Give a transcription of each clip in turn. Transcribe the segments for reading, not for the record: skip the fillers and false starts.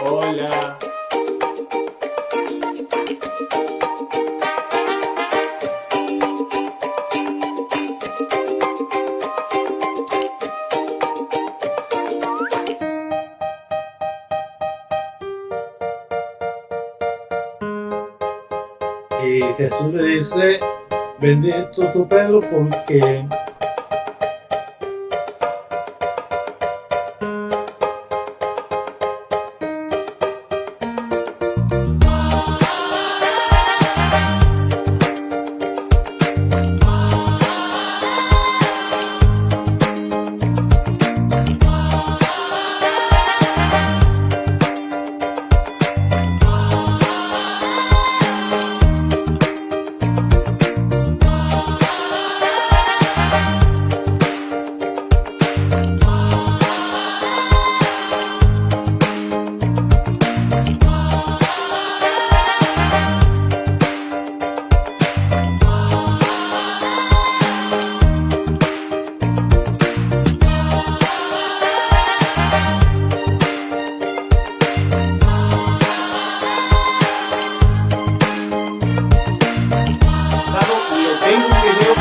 Hola. Y Jesús le dice, bendito tú Pedro, porque Tengo un video.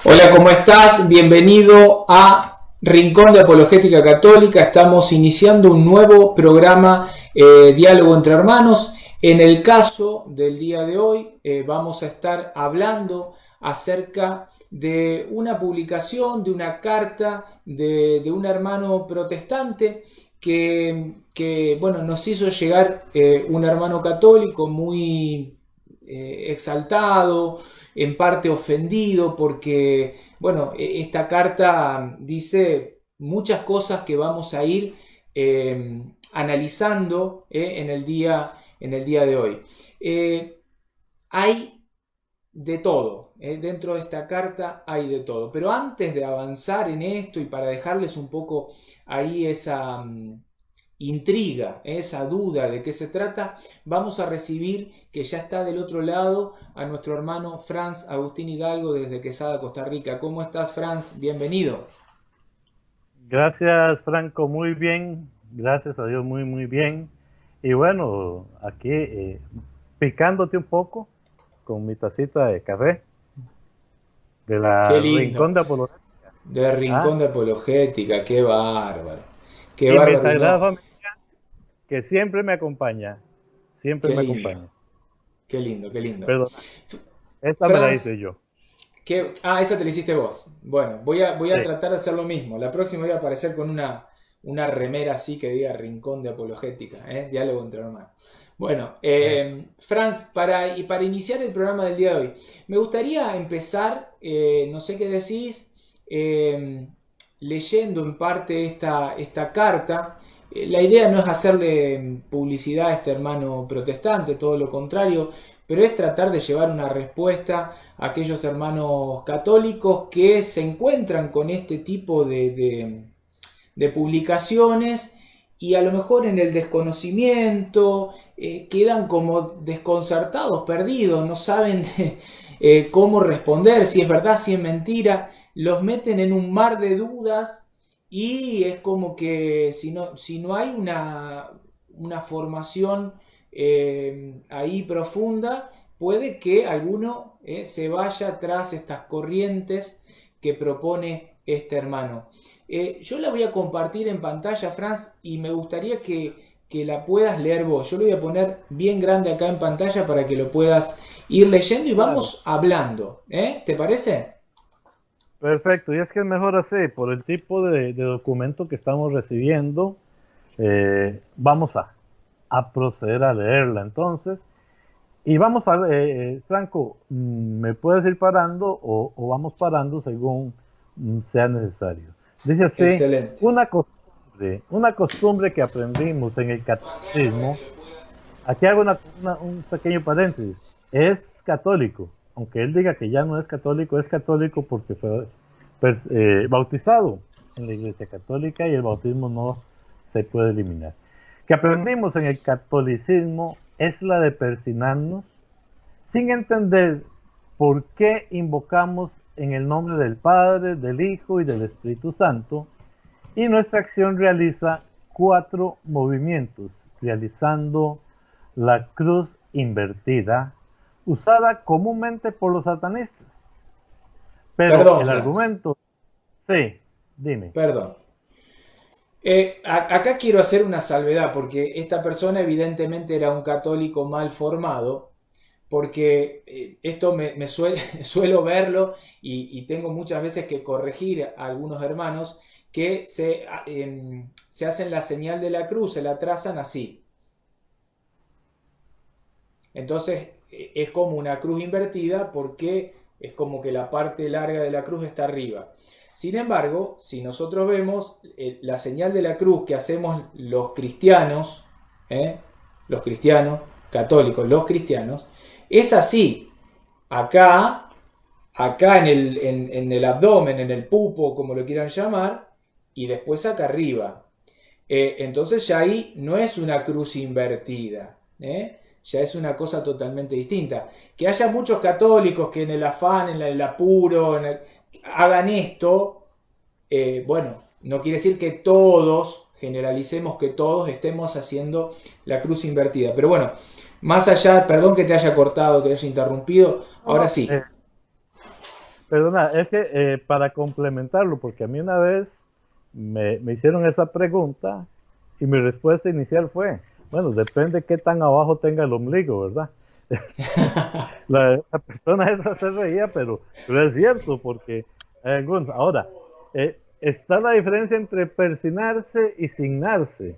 Hola, ¿cómo estás? Bienvenido a Rincón de Apologética Católica. Estamos iniciando un nuevo programa, Diálogo entre Hermanos. En el caso del día de hoy vamos a estar hablando acerca de una publicación, de una carta de un hermano protestante que bueno, nos hizo llegar un hermano católico muy exaltado, en parte ofendido, porque bueno, esta carta dice muchas cosas que vamos a ir analizando en el día de hoy. Hay de todo. Dentro de esta carta hay de todo. Pero antes de avanzar en esto y para dejarles un poco ahí esa intriga, esa duda de qué se trata, vamos a recibir, que ya está del otro lado, a nuestro hermano Franz Agustín Hidalgo desde Quesada, Costa Rica. ¿Cómo estás, Franz? Bienvenido. Gracias, Franco, muy bien, gracias a Dios, muy, muy bien. Y bueno, aquí picándote un poco con mi tacita de café de Qué la Rincón lindo. de Apologética. De Rincón de Apologética, qué bárbaro. Qué Y mi bárbaro y sagrada no. familia que siempre me acompaña, siempre Qué me lindo. acompaña. Qué lindo, qué lindo. Perdona, esta me la hice Franz, yo. esa te la hiciste vos. Bueno, voy a Sí. tratar de hacer lo mismo. La próxima voy a aparecer con una remera así que diga Rincón de Apologética, diálogo entre hermanos. Bueno, Franz, para iniciar el programa del día de hoy, me gustaría empezar, no sé qué decís, leyendo en parte esta carta. La idea no es hacerle publicidad a este hermano protestante, todo lo contrario, pero es tratar de llevar una respuesta a aquellos hermanos católicos que se encuentran con este tipo de publicaciones y a lo mejor en el desconocimiento quedan como desconcertados, perdidos, no saben cómo responder, si es verdad, si es mentira, los meten en un mar de dudas y es como que si no hay una formación ahí profunda, puede que alguno se vaya tras estas corrientes que propone este hermano. Yo la voy a compartir en pantalla, Franz, y me gustaría que la puedas leer vos. Yo lo voy a poner bien grande acá en pantalla para que lo puedas ir leyendo y Claro, vamos hablando. ¿Te parece? perfecto. Y es que es mejor así, por el tipo de documento que estamos recibiendo, vamos a proceder a leerla entonces. Y vamos a ver, Franco, ¿me puedes ir parando o vamos parando según sea necesario? Dice así, Excelente. una costumbre que aprendimos en el catecismo, aquí hago un pequeño paréntesis, es católico, aunque él diga que ya no es católico porque fue bautizado en la Iglesia Católica y el bautismo no se puede eliminar. Que aprendimos en el catolicismo es la de persignarnos sin entender por qué invocamos en el nombre del Padre, del Hijo y del Espíritu Santo, y nuestra acción realiza 4 movimientos, realizando la cruz invertida, usada comúnmente por los satanistas. Pero Perdón, el Franz. argumento, sí, dime. Perdón. Acá quiero hacer una salvedad porque esta persona evidentemente era un católico mal formado porque esto suelo verlo y tengo muchas veces que corregir a algunos hermanos que se hacen la señal de la cruz, se la trazan así. Entonces es como una cruz invertida porque es como que la parte larga de la cruz está arriba. Sin embargo, si nosotros vemos la señal de la cruz que hacemos los cristianos católicos, los cristianos, es así. Acá, acá en el abdomen, en el pupo, como lo quieran llamar, y después acá arriba. Entonces ya ahí no es una cruz invertida, ya es una cosa totalmente distinta. Que haya muchos católicos que en el afán, en el apuro, hagan esto, bueno, no quiere decir que todos, generalicemos que todos estemos haciendo la cruz invertida. Pero bueno, más allá, perdón que te haya cortado, te haya interrumpido, No, ahora no, sí. perdona, es que para complementarlo, porque a mí una vez me hicieron esa pregunta y mi respuesta inicial fue, bueno, depende qué tan abajo tenga el ombligo, ¿verdad? La persona esa se reía, pero es cierto, porque hay algunos. Ahora, está la diferencia entre persignarse y signarse.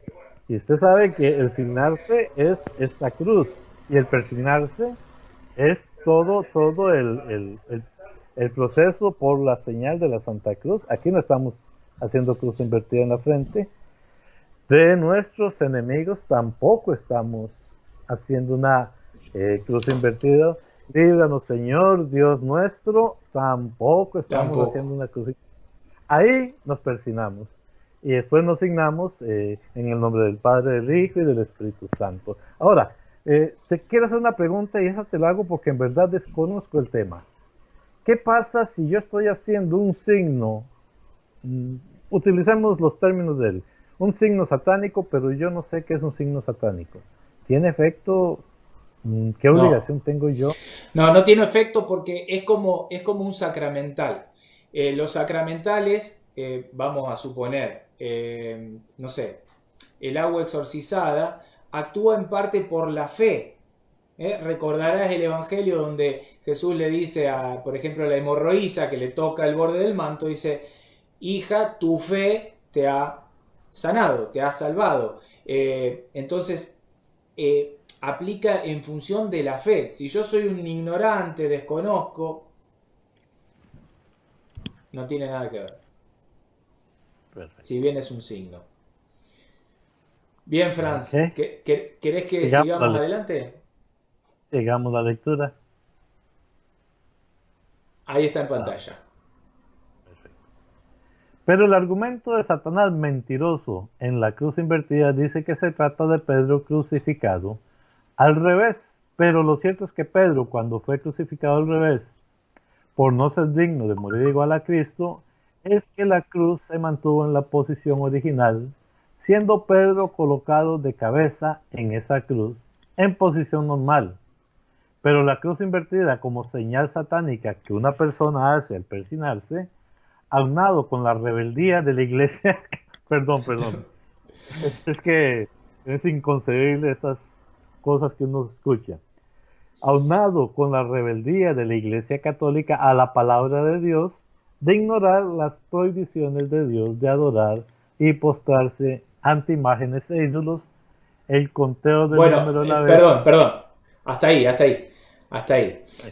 Y usted sabe que el signarse es esta cruz y el persignarse es todo el proceso por la señal de la Santa Cruz. Aquí no estamos haciendo cruz invertida en la frente. De nuestros enemigos tampoco estamos haciendo una cruz invertida. líbranos Señor, Dios nuestro, tampoco estamos haciendo una crucifixión. Ahí nos persignamos y después nos signamos en el nombre del Padre, del Hijo y del Espíritu Santo. Ahora, te quiero hacer una pregunta y esa te la hago porque en verdad desconozco el tema. ¿Qué pasa si yo estoy haciendo un signo, utilicemos los términos de él, un signo satánico, pero yo no sé qué es un signo satánico? ¿Tiene efecto? ¿Qué obligación tengo yo? No tiene efecto porque es como un sacramental. Los sacramentales, vamos a suponer, no sé, el agua exorcizada actúa en parte por la fe. Recordarás el evangelio donde Jesús le dice por ejemplo, a la hemorroísa que le toca el borde del manto, dice: hija, tu fe te ha sanado, te ha salvado. Entonces, aplica en función de la fe. Si yo soy un ignorante, desconozco, no tiene nada que ver. Perfecto. Si bien es un signo. Bien, Franz, ¿querés que sigamos adelante? Sigamos la lectura. Ahí está en pantalla. Perfecto. Pero el argumento de Satanás mentiroso en la cruz invertida dice que se trata de Pedro crucificado al revés. Pero lo cierto es que Pedro, cuando fue crucificado al revés, por no ser digno de morir igual a Cristo, es que la cruz se mantuvo en la posición original, siendo Pedro colocado de cabeza en esa cruz, en posición normal. Pero la cruz invertida como señal satánica que una persona hace al persignarse, aunado con la rebeldía de la iglesia, perdón, es que es inconcebible estas cosas que uno escucha. Aunado con la rebeldía de la Iglesia Católica a la palabra de Dios, de ignorar las prohibiciones de Dios de adorar y postrarse ante imágenes e ídolos, el conteo del número de la vez. Perdón, hasta ahí.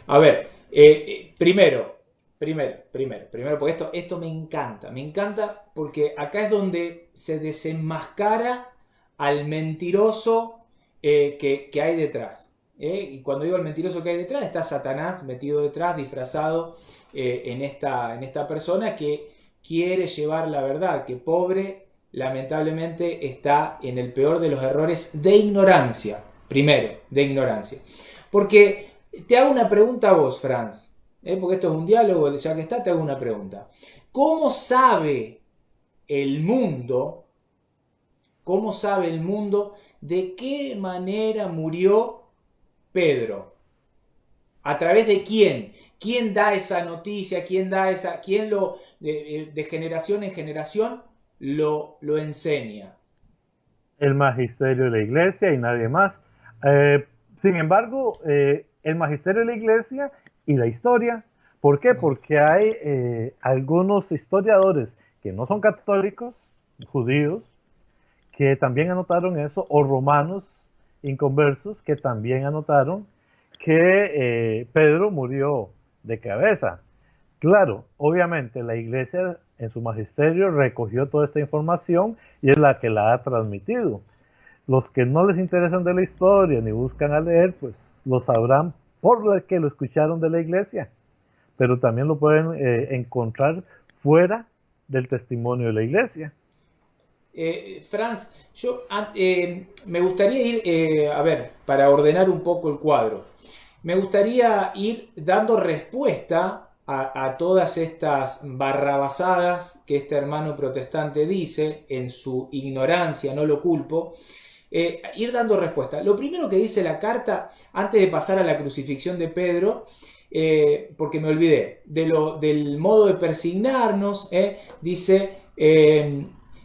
A ver, primero, porque esto me encanta porque acá es donde se desenmascara al mentiroso que hay detrás. Y cuando digo el mentiroso que hay detrás, está Satanás metido detrás, disfrazado en esta persona que quiere llevar la verdad, que pobre, lamentablemente, está en el peor de los errores de ignorancia. Primero, de ignorancia. Porque te hago una pregunta a vos, Franz, porque esto es un diálogo, ya que está, te hago una pregunta. ¿Cómo sabe el mundo de qué manera murió Pedro? ¿A través de quién? ¿Quién da esa noticia? ¿Quién lo de generación en generación lo enseña? El magisterio de la iglesia y nadie más. Sin embargo, el magisterio de la iglesia y la historia. ¿Por qué? Porque hay algunos historiadores que no son católicos, judíos, que también anotaron eso, o romanos inconversos que también anotaron que Pedro murió de cabeza. Claro, obviamente la iglesia en su magisterio recogió toda esta información y es la que la ha transmitido. Los que no les interesan de la historia ni buscan a leer, pues lo sabrán por lo que lo escucharon de la iglesia, pero también lo pueden encontrar fuera del testimonio de la iglesia. Franz, yo me gustaría ir, para ordenar un poco el cuadro, me gustaría ir dando respuesta a todas estas barrabasadas que este hermano protestante dice en su ignorancia, no lo culpo, ir dando respuesta. Lo primero que dice la carta, antes de pasar a la crucifixión de Pedro, porque me olvidé, del modo de persignarnos, dice...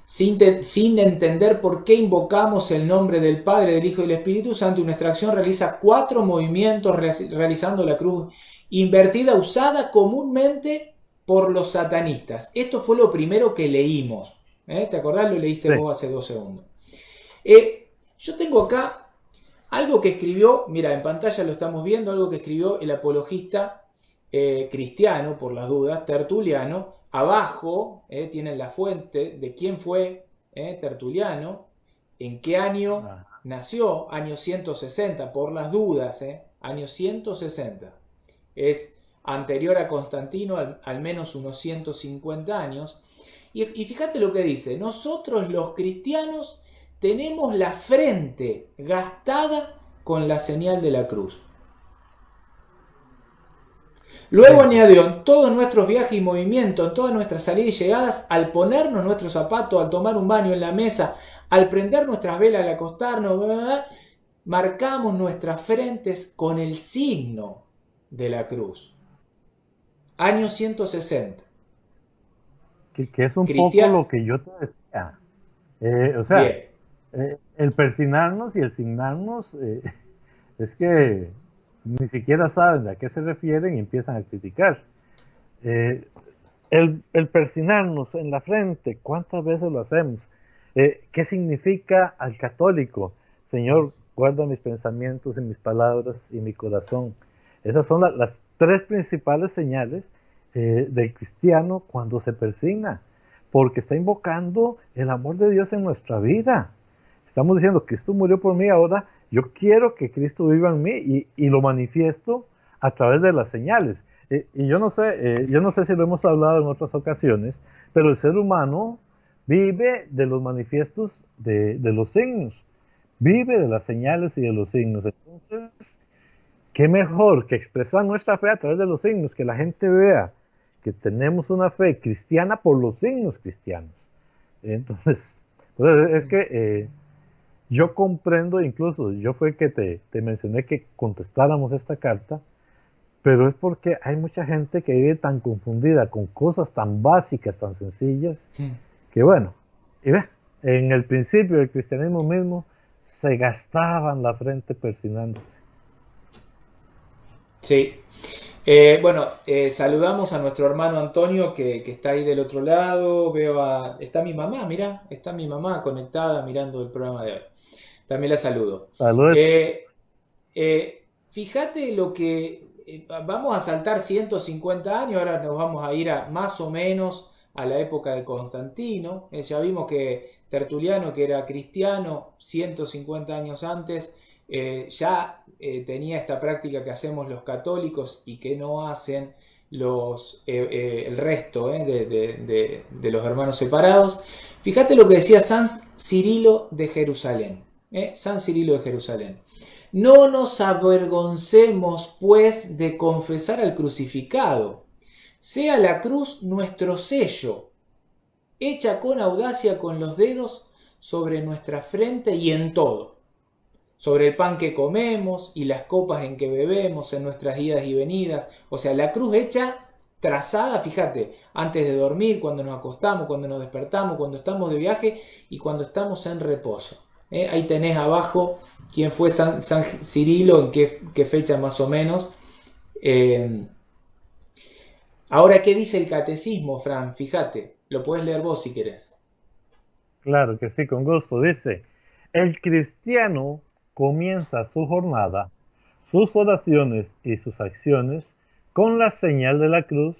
Sin entender por qué invocamos el nombre del Padre, del Hijo y del Espíritu Santo, y nuestra acción realiza 4 movimientos realizando la cruz invertida usada comúnmente por los satanistas. Esto fue lo primero que leímos. ¿Te acordás? Lo leíste vos hace 2 segundos. Yo tengo acá algo que escribió, mira, en pantalla lo estamos viendo, algo que escribió el apologista cristiano, por las dudas, Tertuliano. Abajo tienen la fuente de quién fue Tertuliano, en qué año nació, año 160, por las dudas. año 160. Es anterior a Constantino al menos unos 150 años. Y fíjate lo que dice: nosotros los cristianos tenemos la frente gastada con la señal de la cruz. Luego añadió: en todos nuestros viajes y movimientos, en todas nuestras salidas y llegadas, al ponernos nuestros zapatos, al tomar un baño en la mesa, al prender nuestras velas, al acostarnos, marcamos nuestras frentes con el signo de la cruz. Año 160. Que es un poco lo que yo te decía. O sea, el persignarnos y el signarnos, es que ni siquiera saben a qué se refieren y empiezan a criticar. El persignarnos en la frente, ¿cuántas veces lo hacemos? ¿Qué significa al católico? Señor, guarda mis pensamientos y mis palabras y mi corazón. Esas son las tres principales señales del cristiano cuando se persigna, porque está invocando el amor de Dios en nuestra vida. Estamos diciendo: Cristo murió por mí, ahora yo quiero que Cristo viva en mí, y lo manifiesto a través de las señales. Y yo no sé si lo hemos hablado en otras ocasiones, pero el ser humano vive de los manifiestos de los signos, vive de las señales y de los signos. Entonces, ¿qué mejor que expresar nuestra fe a través de los signos? Que la gente vea que tenemos una fe cristiana por los signos cristianos. Entonces, pues es que yo comprendo, incluso yo fue que te mencioné que contestáramos esta carta, pero es porque hay mucha gente que vive tan confundida con cosas tan básicas, tan sencillas, que bueno, y ve, en el principio del cristianismo mismo se gastaban la frente persignándose. Sí. Bueno, saludamos a nuestro hermano Antonio que está ahí del otro lado. Está mi mamá, mirá, está mi mamá conectada mirando el programa de hoy. También la saludo. Saludos. Fíjate lo que... vamos a saltar 150 años, ahora nos vamos a ir a más o menos a la época de Constantino. Ya vimos que Tertuliano, que era cristiano 150 años antes, ya tenía esta práctica que hacemos los católicos y que no hacen el resto de los hermanos separados. Fíjate lo que decía San Cirilo de Jerusalén. San Cirilo de Jerusalén: no nos avergoncemos pues de confesar al crucificado, sea la cruz nuestro sello, hecha con audacia con los dedos sobre nuestra frente y en todo, sobre el pan que comemos y las copas en que bebemos, en nuestras idas y venidas. O sea, la cruz hecha, trazada, fíjate, antes de dormir, cuando nos acostamos, cuando nos despertamos, cuando estamos de viaje y cuando estamos en reposo. Ahí tenés abajo quién fue San Cirilo, en qué fecha más o menos. Ahora, ¿qué dice el catecismo, Fran? Fíjate, lo puedes leer vos si querés. Claro que sí, con gusto. Dice: el cristiano comienza su jornada, sus oraciones y sus acciones con la señal de la cruz,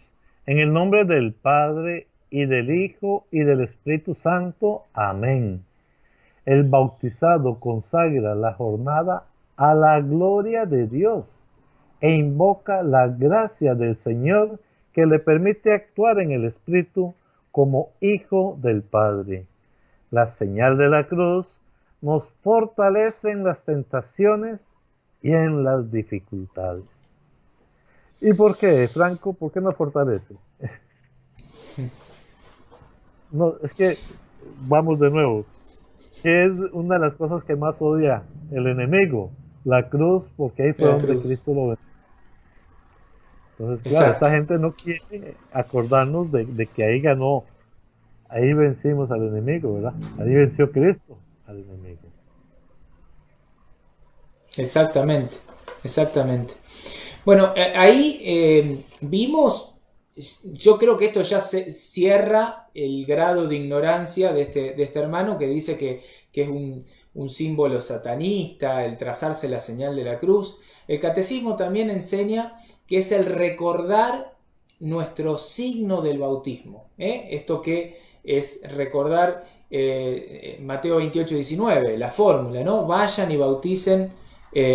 en el nombre del Padre y del Hijo y del Espíritu Santo. Amén. El bautizado consagra la jornada a la gloria de Dios e invoca la gracia del Señor, que le permite actuar en el Espíritu como hijo del Padre. La señal de la cruz nos fortalece en las tentaciones y en las dificultades. ¿Y por qué, Franco? ¿Por qué nos fortalece? No, es que, vamos de nuevo, ¿qué es una de las cosas que más odia el enemigo? La cruz, porque ahí fue donde Cristo lo venció. Entonces, claro, esta gente no quiere acordarnos de que ahí ganó, ahí vencimos al enemigo, ¿verdad? Ahí venció Cristo al enemigo. Exactamente, exactamente. Bueno, ahí vimos, yo creo que esto ya se cierra el grado de ignorancia de este hermano que dice que es un símbolo satanista, el trazarse la señal de la cruz. El catecismo también enseña que es el recordar nuestro signo del bautismo. Esto que es recordar Mateo 28:19, la fórmula, ¿no? Vayan y bauticen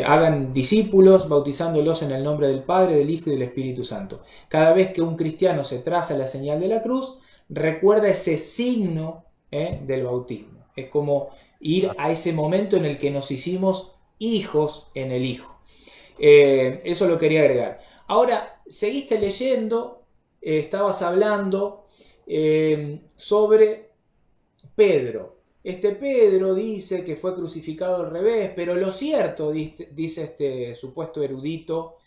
hagan discípulos, bautizándolos en el nombre del Padre, del Hijo y del Espíritu Santo. Cada vez que un cristiano se traza la señal de la cruz, recuerda ese signo del bautismo. Es como ir a ese momento en el que nos hicimos hijos en el Hijo. Eso lo quería agregar. Ahora, seguiste leyendo, estabas hablando sobre Pedro. Este Pedro dice que fue crucificado al revés, pero lo cierto, dice este supuesto erudito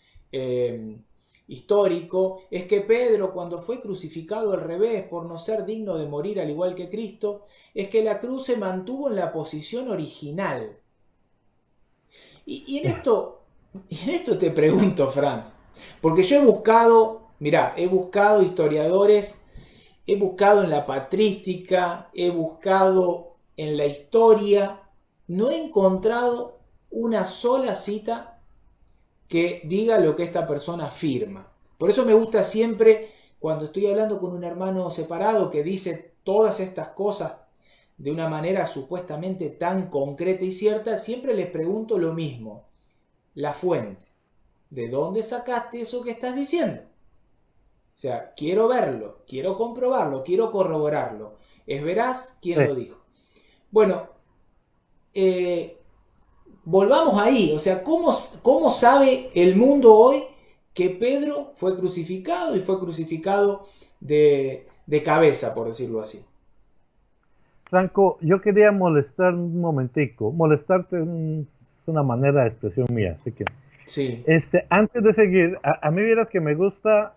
histórico, es que Pedro, cuando fue crucificado al revés por no ser digno de morir al igual que Cristo, es que la cruz se mantuvo en la posición original. Y en esto te pregunto, Franz, porque yo he buscado, mirá, he buscado historiadores, he buscado en la patrística, he buscado en la historia, no he encontrado una sola cita que diga lo que esta persona afirma. Por eso me gusta siempre, cuando estoy hablando con un hermano separado que dice todas estas cosas de una manera supuestamente tan concreta y cierta, siempre les pregunto lo mismo: la fuente. ¿De dónde sacaste eso que estás diciendo? O sea, quiero verlo, quiero comprobarlo, quiero corroborarlo. ¿Es veraz? ¿Quién lo dijo? Bueno, volvamos ahí. O sea, ¿cómo sabe el mundo hoy que Pedro fue crucificado y fue crucificado de cabeza, por decirlo así? Franco, yo quería molestar un momentico. Molestarte es una manera de expresión mía, así que... Sí. Antes de seguir, a mí vieras que me gusta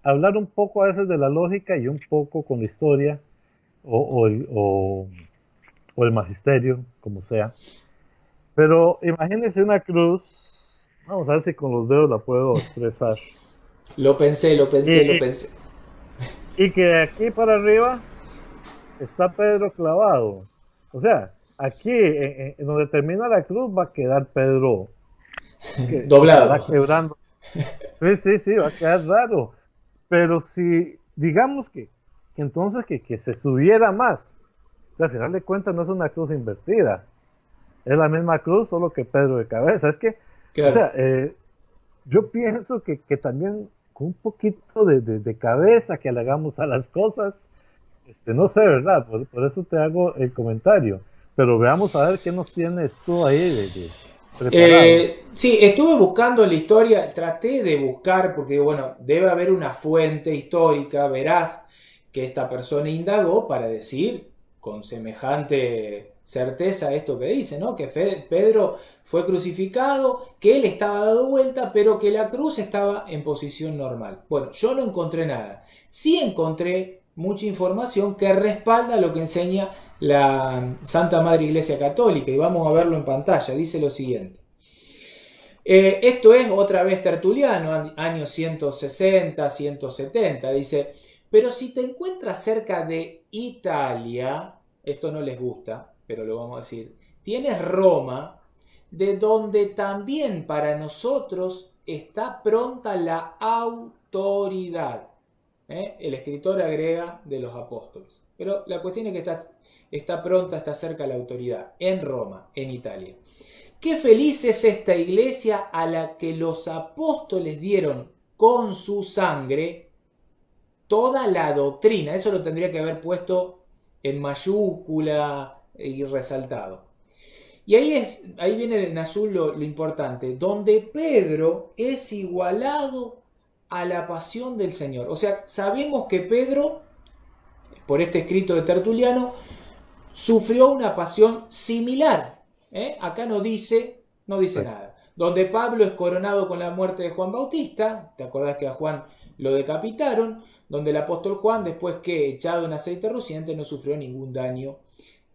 hablar un poco a veces de la lógica y un poco con la historia o el magisterio, como sea. Pero imagínense una cruz, vamos a ver si con los dedos la puedo expresar. Lo pensé. Y que de aquí para arriba está Pedro clavado. O sea, aquí, en donde termina la cruz, va a quedar Pedro doblado. Va quebrando. Sí, va a quedar raro. Pero si, digamos que entonces que se subiera más, al final de cuentas no es una cruz invertida, es la misma cruz, solo que Pedro de cabeza. Es que, claro. O sea, yo pienso que también con un poquito de cabeza que le hagamos a las cosas, no sé, ¿verdad? Por eso te hago el comentario. Pero veamos a ver qué nos tienes tú ahí sí, estuve buscando en la historia, traté de buscar, porque bueno, debe haber una fuente histórica, verás, que esta persona indagó para decir con semejante certeza esto que dice, ¿no? Que Pedro fue crucificado, que él estaba dado vuelta, pero que la cruz estaba en posición normal. Bueno, yo no encontré nada. Sí encontré mucha información que respalda lo que enseña la Santa Madre Iglesia Católica, y vamos a verlo en pantalla. Dice lo siguiente: esto es otra vez Tertuliano, años 160, 170. Dice: pero si te encuentras cerca de Italia, esto no les gusta, pero lo vamos a decir, tienes Roma, de donde también para nosotros está pronta la autoridad. El escritor agrega de los apóstoles. Pero la cuestión es que está pronta, está cerca la autoridad, en Roma, en Italia. Qué feliz es esta iglesia a la que los apóstoles dieron con su sangre toda la doctrina. Eso lo tendría que haber puesto en mayúscula y resaltado. Y ahí viene en azul lo importante, donde Pedro es igualado a la pasión del Señor. O sea, sabemos que Pedro, por este escrito de Tertuliano, sufrió una pasión similar. Acá no dice nada. Donde Pablo es coronado con la muerte de Juan Bautista, ¿te acordás que a Juan lo decapitaron? Donde el apóstol Juan, después que echado en aceite rociente, no sufrió ningún daño,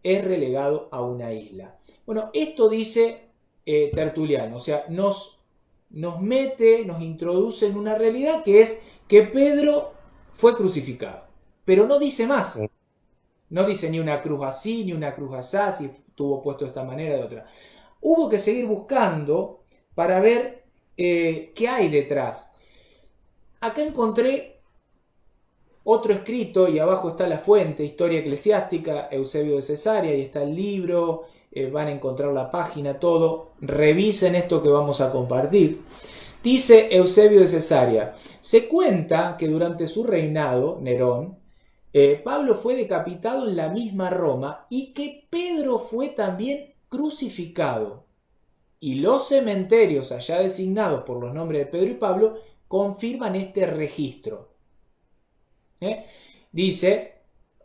es relegado a una isla. Bueno, esto dice Tertuliano, o sea, nos introduce en una realidad que es que Pedro fue crucificado, pero no dice más. No dice ni una cruz así, ni una cruz asá, si estuvo puesto de esta manera o de otra. Hubo que seguir buscando para ver qué hay detrás. Acá encontré otro escrito, y abajo está la fuente, Historia Eclesiástica, Eusebio de Cesarea, y está el libro van a encontrar la página, todo. Revisen esto que vamos a compartir. Dice Eusebio de Cesarea, se cuenta que durante su reinado, Nerón, Pablo fue decapitado en la misma Roma y que Pedro fue también crucificado. Y los cementerios allá designados por los nombres de Pedro y Pablo confirman este registro. Dice,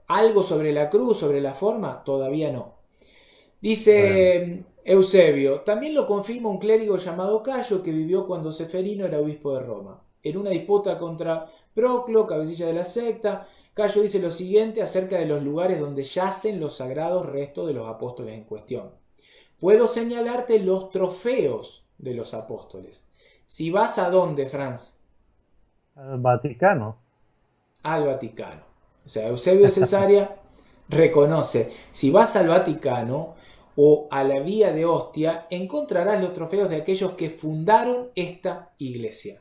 algo sobre la cruz, sobre la forma, todavía no. Dice Eusebio, también lo confirma un clérigo llamado Cayo que vivió cuando Seferino era obispo de Roma. En una disputa contra Proclo, cabecilla de la secta, Cayo dice lo siguiente acerca de los lugares donde yacen los sagrados restos de los apóstoles en cuestión. Puedo señalarte los trofeos de los apóstoles. Si vas a dónde, Franz? Al Vaticano. Al Vaticano. O sea, Eusebio de Cesarea reconoce, si vas al Vaticano o a la Vía de Ostia, encontrarás los trofeos de aquellos que fundaron esta iglesia.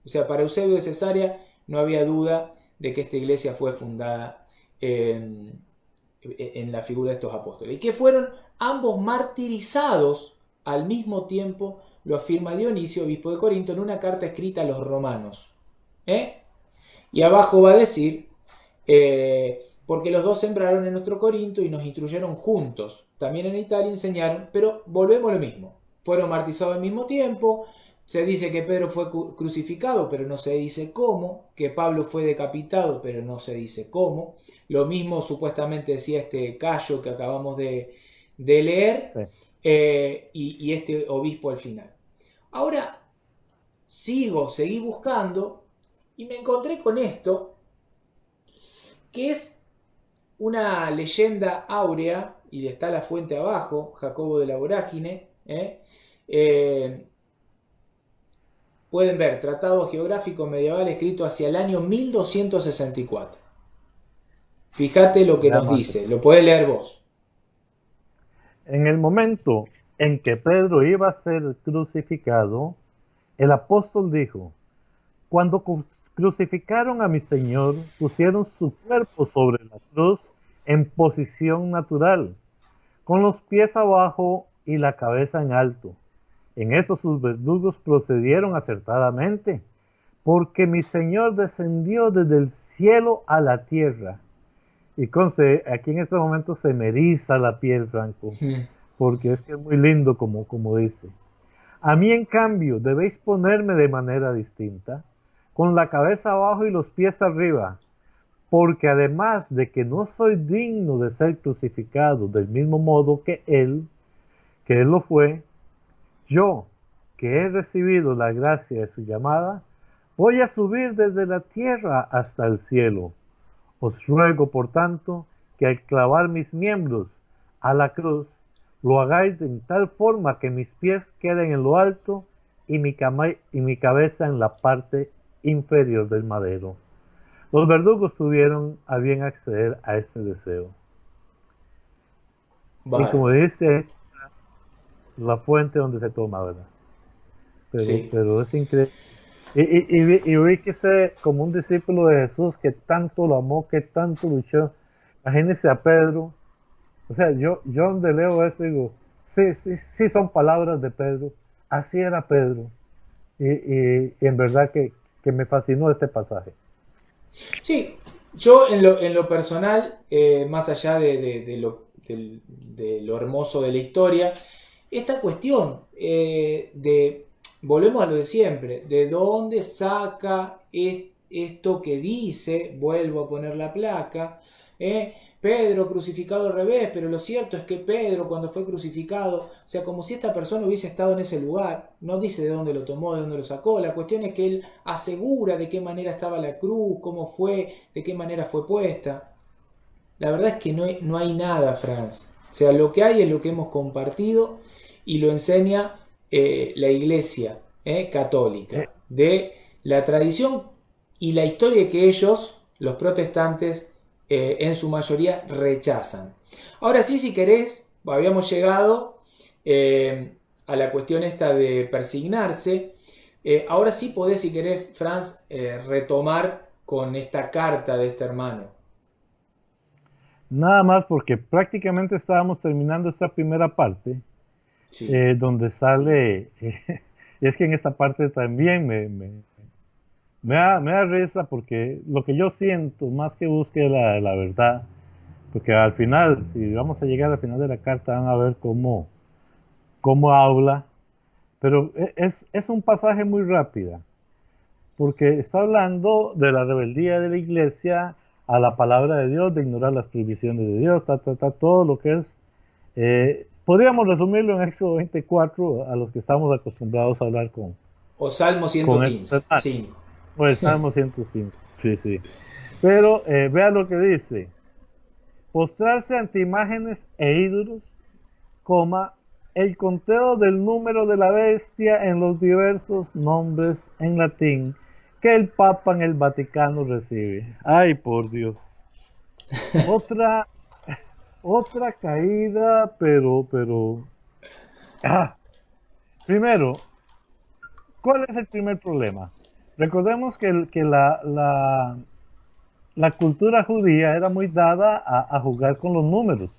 O sea, para Eusebio de Cesarea no había duda de que esta iglesia fue fundada en la figura de estos apóstoles. Y que fueron ambos martirizados al mismo tiempo, lo afirma Dionisio, obispo de Corinto, en una carta escrita a los romanos. Y abajo va a decir, porque los dos sembraron en nuestro Corinto y nos instruyeron juntos. También en Italia enseñaron, pero volvemos a lo mismo. Fueron martirizados al mismo tiempo. Se dice que Pedro fue crucificado, pero no se dice cómo. Que Pablo fue decapitado, pero no se dice cómo. Lo mismo supuestamente decía este Cayo que acabamos de leer. Sí. Y este obispo al final. Ahora, seguí buscando y me encontré con esto, que es una leyenda áurea, y está la fuente abajo, Jacobo de la Vorágine. Pueden ver, Tratado Geográfico Medieval escrito hacia el año 1264. Fíjate lo que nos dice, lo puedes leer vos. En el momento en que Pedro iba a ser crucificado, el apóstol dijo, cuando crucificaron a mi Señor, pusieron su cuerpo sobre la cruz en posición natural, con los pies abajo y la cabeza en alto. En eso sus verdugos procedieron acertadamente, porque mi Señor descendió desde el cielo a la tierra. Y conste, aquí en este momento se me eriza la piel, Franco, porque es que es muy lindo como dice. A mí, en cambio, debéis ponerme de manera distinta, con la cabeza abajo y los pies arriba, porque además de que no soy digno de ser crucificado del mismo modo que él lo fue, yo, que he recibido la gracia de su llamada, voy a subir desde la tierra hasta el cielo. Os ruego, por tanto, que al clavar mis miembros a la cruz, lo hagáis en tal forma que mis pies queden en lo alto y mi cabeza en la parte inferior del madero. Los verdugos tuvieron a bien acceder a este deseo. Vale. Y como dice, la fuente donde se toma, ¿verdad? Pero es increíble. Y vi que sé como un discípulo de Jesús que tanto lo amó, que tanto luchó. Imagínense a Pedro. O sea, yo donde leo eso digo, sí son palabras de Pedro. Así era Pedro. Y en verdad que me fascinó este pasaje. Sí, yo en lo personal, más allá de lo hermoso de la historia, esta cuestión volvemos a lo de siempre, de dónde saca esto que dice, vuelvo a poner la placa, Pedro crucificado al revés, pero lo cierto es que Pedro cuando fue crucificado, o sea, como si esta persona hubiese estado en ese lugar, no dice de dónde lo tomó, de dónde lo sacó, la cuestión es que él asegura de qué manera estaba la cruz, cómo fue, de qué manera fue puesta. La verdad es que no hay nada, Franz. O sea, lo que hay es lo que hemos compartido y lo enseña la Iglesia católica, de la tradición y la historia que ellos, los protestantes, en su mayoría rechazan. Ahora sí, si querés, habíamos llegado a la cuestión esta de persignarse. Ahora sí podés, si querés, Franz, retomar con esta carta de este hermano. Nada más porque prácticamente estábamos terminando esta primera parte, Sí. donde sale, y es que en esta parte también me da risa porque lo que yo siento, más que búsqueda de la verdad, porque al final, si vamos a llegar al final de la carta, van a ver cómo habla, pero es un pasaje muy rápido, porque está hablando de la rebeldía de la iglesia a la palabra de Dios, de ignorar las prohibiciones de Dios, todo lo que es. Podríamos resumirlo en Éxodo 24, a los que estamos acostumbrados a hablar O Salmo con estos 115, hermanos. 5. Pues Salmo 105, sí, sí. Pero vea lo que dice: postrarse ante imágenes e ídolos, coma, el conteo del número de la bestia en los diversos nombres en latín que el Papa en el Vaticano recibe. Ay, por Dios. Otra, otra caída, pero. Ah, primero, ¿cuál es el primer problema? Recordemos que la cultura judía era muy dada a jugar con los números.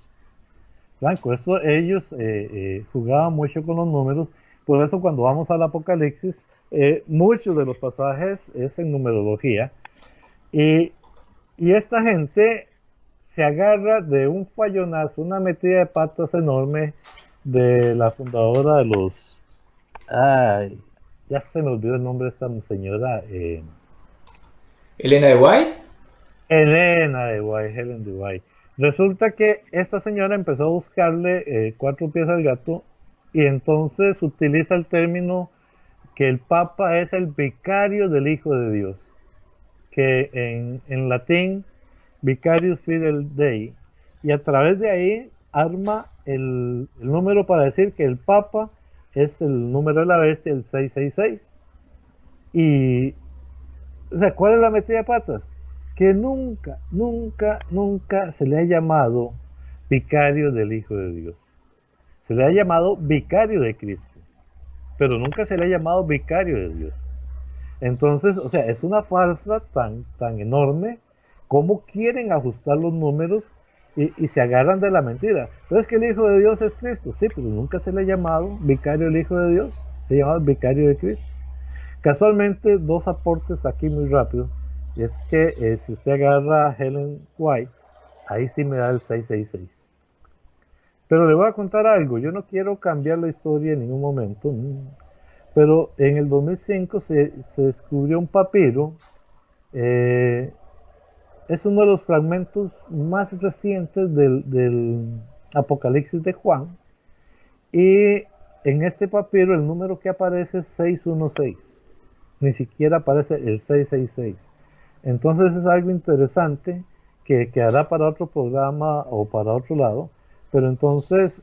Con eso ellos jugaban mucho con los números. Por eso cuando vamos al Apocalipsis, muchos de los pasajes es en numerología. Y esta gente se agarra de un fallonazo, una metida de patas enorme de la fundadora de los... Ay, ya se me olvidó el nombre de esta señora. Elena de White. Elena de White, Helen de White. Resulta que esta señora empezó a buscarle 4 pies al gato y entonces utiliza el término que el Papa es el vicario del Hijo de Dios, que en latín Vicarius Fidel Dei, y a través de ahí arma el número para decir que el Papa es el número de la bestia, el 666. Y, o sea, ¿cuál es la metida de patas? Que nunca se le ha llamado vicario del Hijo de Dios. Se le ha llamado vicario de Cristo, pero nunca se le ha llamado vicario de Dios. Entonces, o sea, es una farsa tan enorme como quieren ajustar los números y se agarran de la mentira. Pero es que el Hijo de Dios es Cristo, sí, pero nunca se le ha llamado vicario del Hijo de Dios, se ha llamado vicario de Cristo. Casualmente, 2 aportes aquí muy rápido. Y es que si usted agarra a Helen White, ahí sí me da el 666. Pero le voy a contar algo, yo no quiero cambiar la historia en ningún momento, pero en el 2005 se descubrió un papiro, es uno de los fragmentos más recientes del Apocalipsis de Juan, y en este papiro el número que aparece es 616, ni siquiera aparece el 666. Entonces es algo interesante que quedará para otro programa o para otro lado, pero entonces,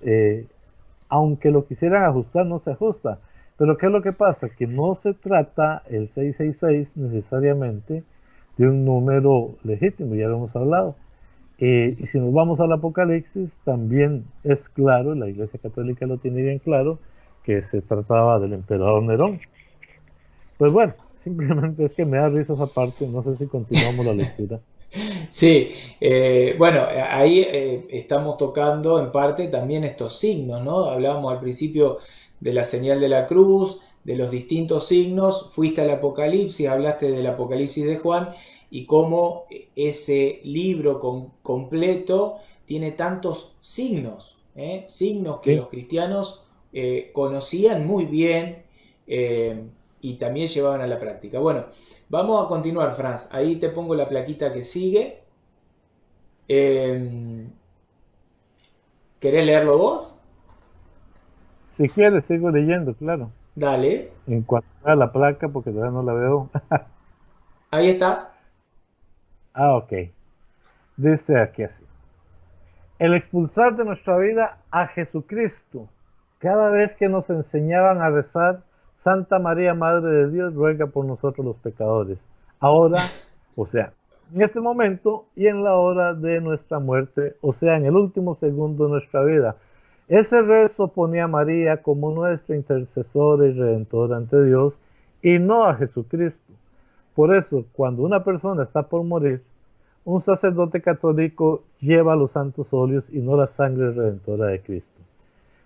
aunque lo quisieran ajustar, no se ajusta. Pero ¿qué es lo que pasa? Que no se trata el 666 necesariamente de un número legítimo, ya lo hemos hablado. Y si nos vamos al Apocalipsis, también es claro, la Iglesia Católica lo tiene bien claro, que se trataba del emperador Nerón. Pues bueno, simplemente es que me da risa esa parte, no sé si continuamos la lectura. Sí, bueno, ahí estamos tocando en parte también estos signos, ¿no? Hablábamos al principio de la señal de la cruz, de los distintos signos, fuiste al Apocalipsis, hablaste del Apocalipsis de Juan y cómo ese libro completo tiene tantos signos, signos que Sí. los cristianos conocían muy bien y también llevaban a la práctica. Bueno, vamos a continuar, Franz. Ahí te pongo la plaquita que sigue. ¿Querés leerlo vos? Si quieres, sigo leyendo, claro. Dale. En cuanto a la placa, porque todavía no la veo. Ahí está. Ok. Dice aquí así: el expulsar de nuestra vida a Jesucristo. Cada vez que nos enseñaban a rezar, Santa María, Madre de Dios, ruega por nosotros los pecadores. Ahora, o sea, en este momento y en la hora de nuestra muerte, o sea, en el último segundo de nuestra vida. Ese rezo ponía a María como nuestra intercesora y redentora ante Dios y no a Jesucristo. Por eso, cuando una persona está por morir, un sacerdote católico lleva los santos óleos y no la sangre redentora de Cristo.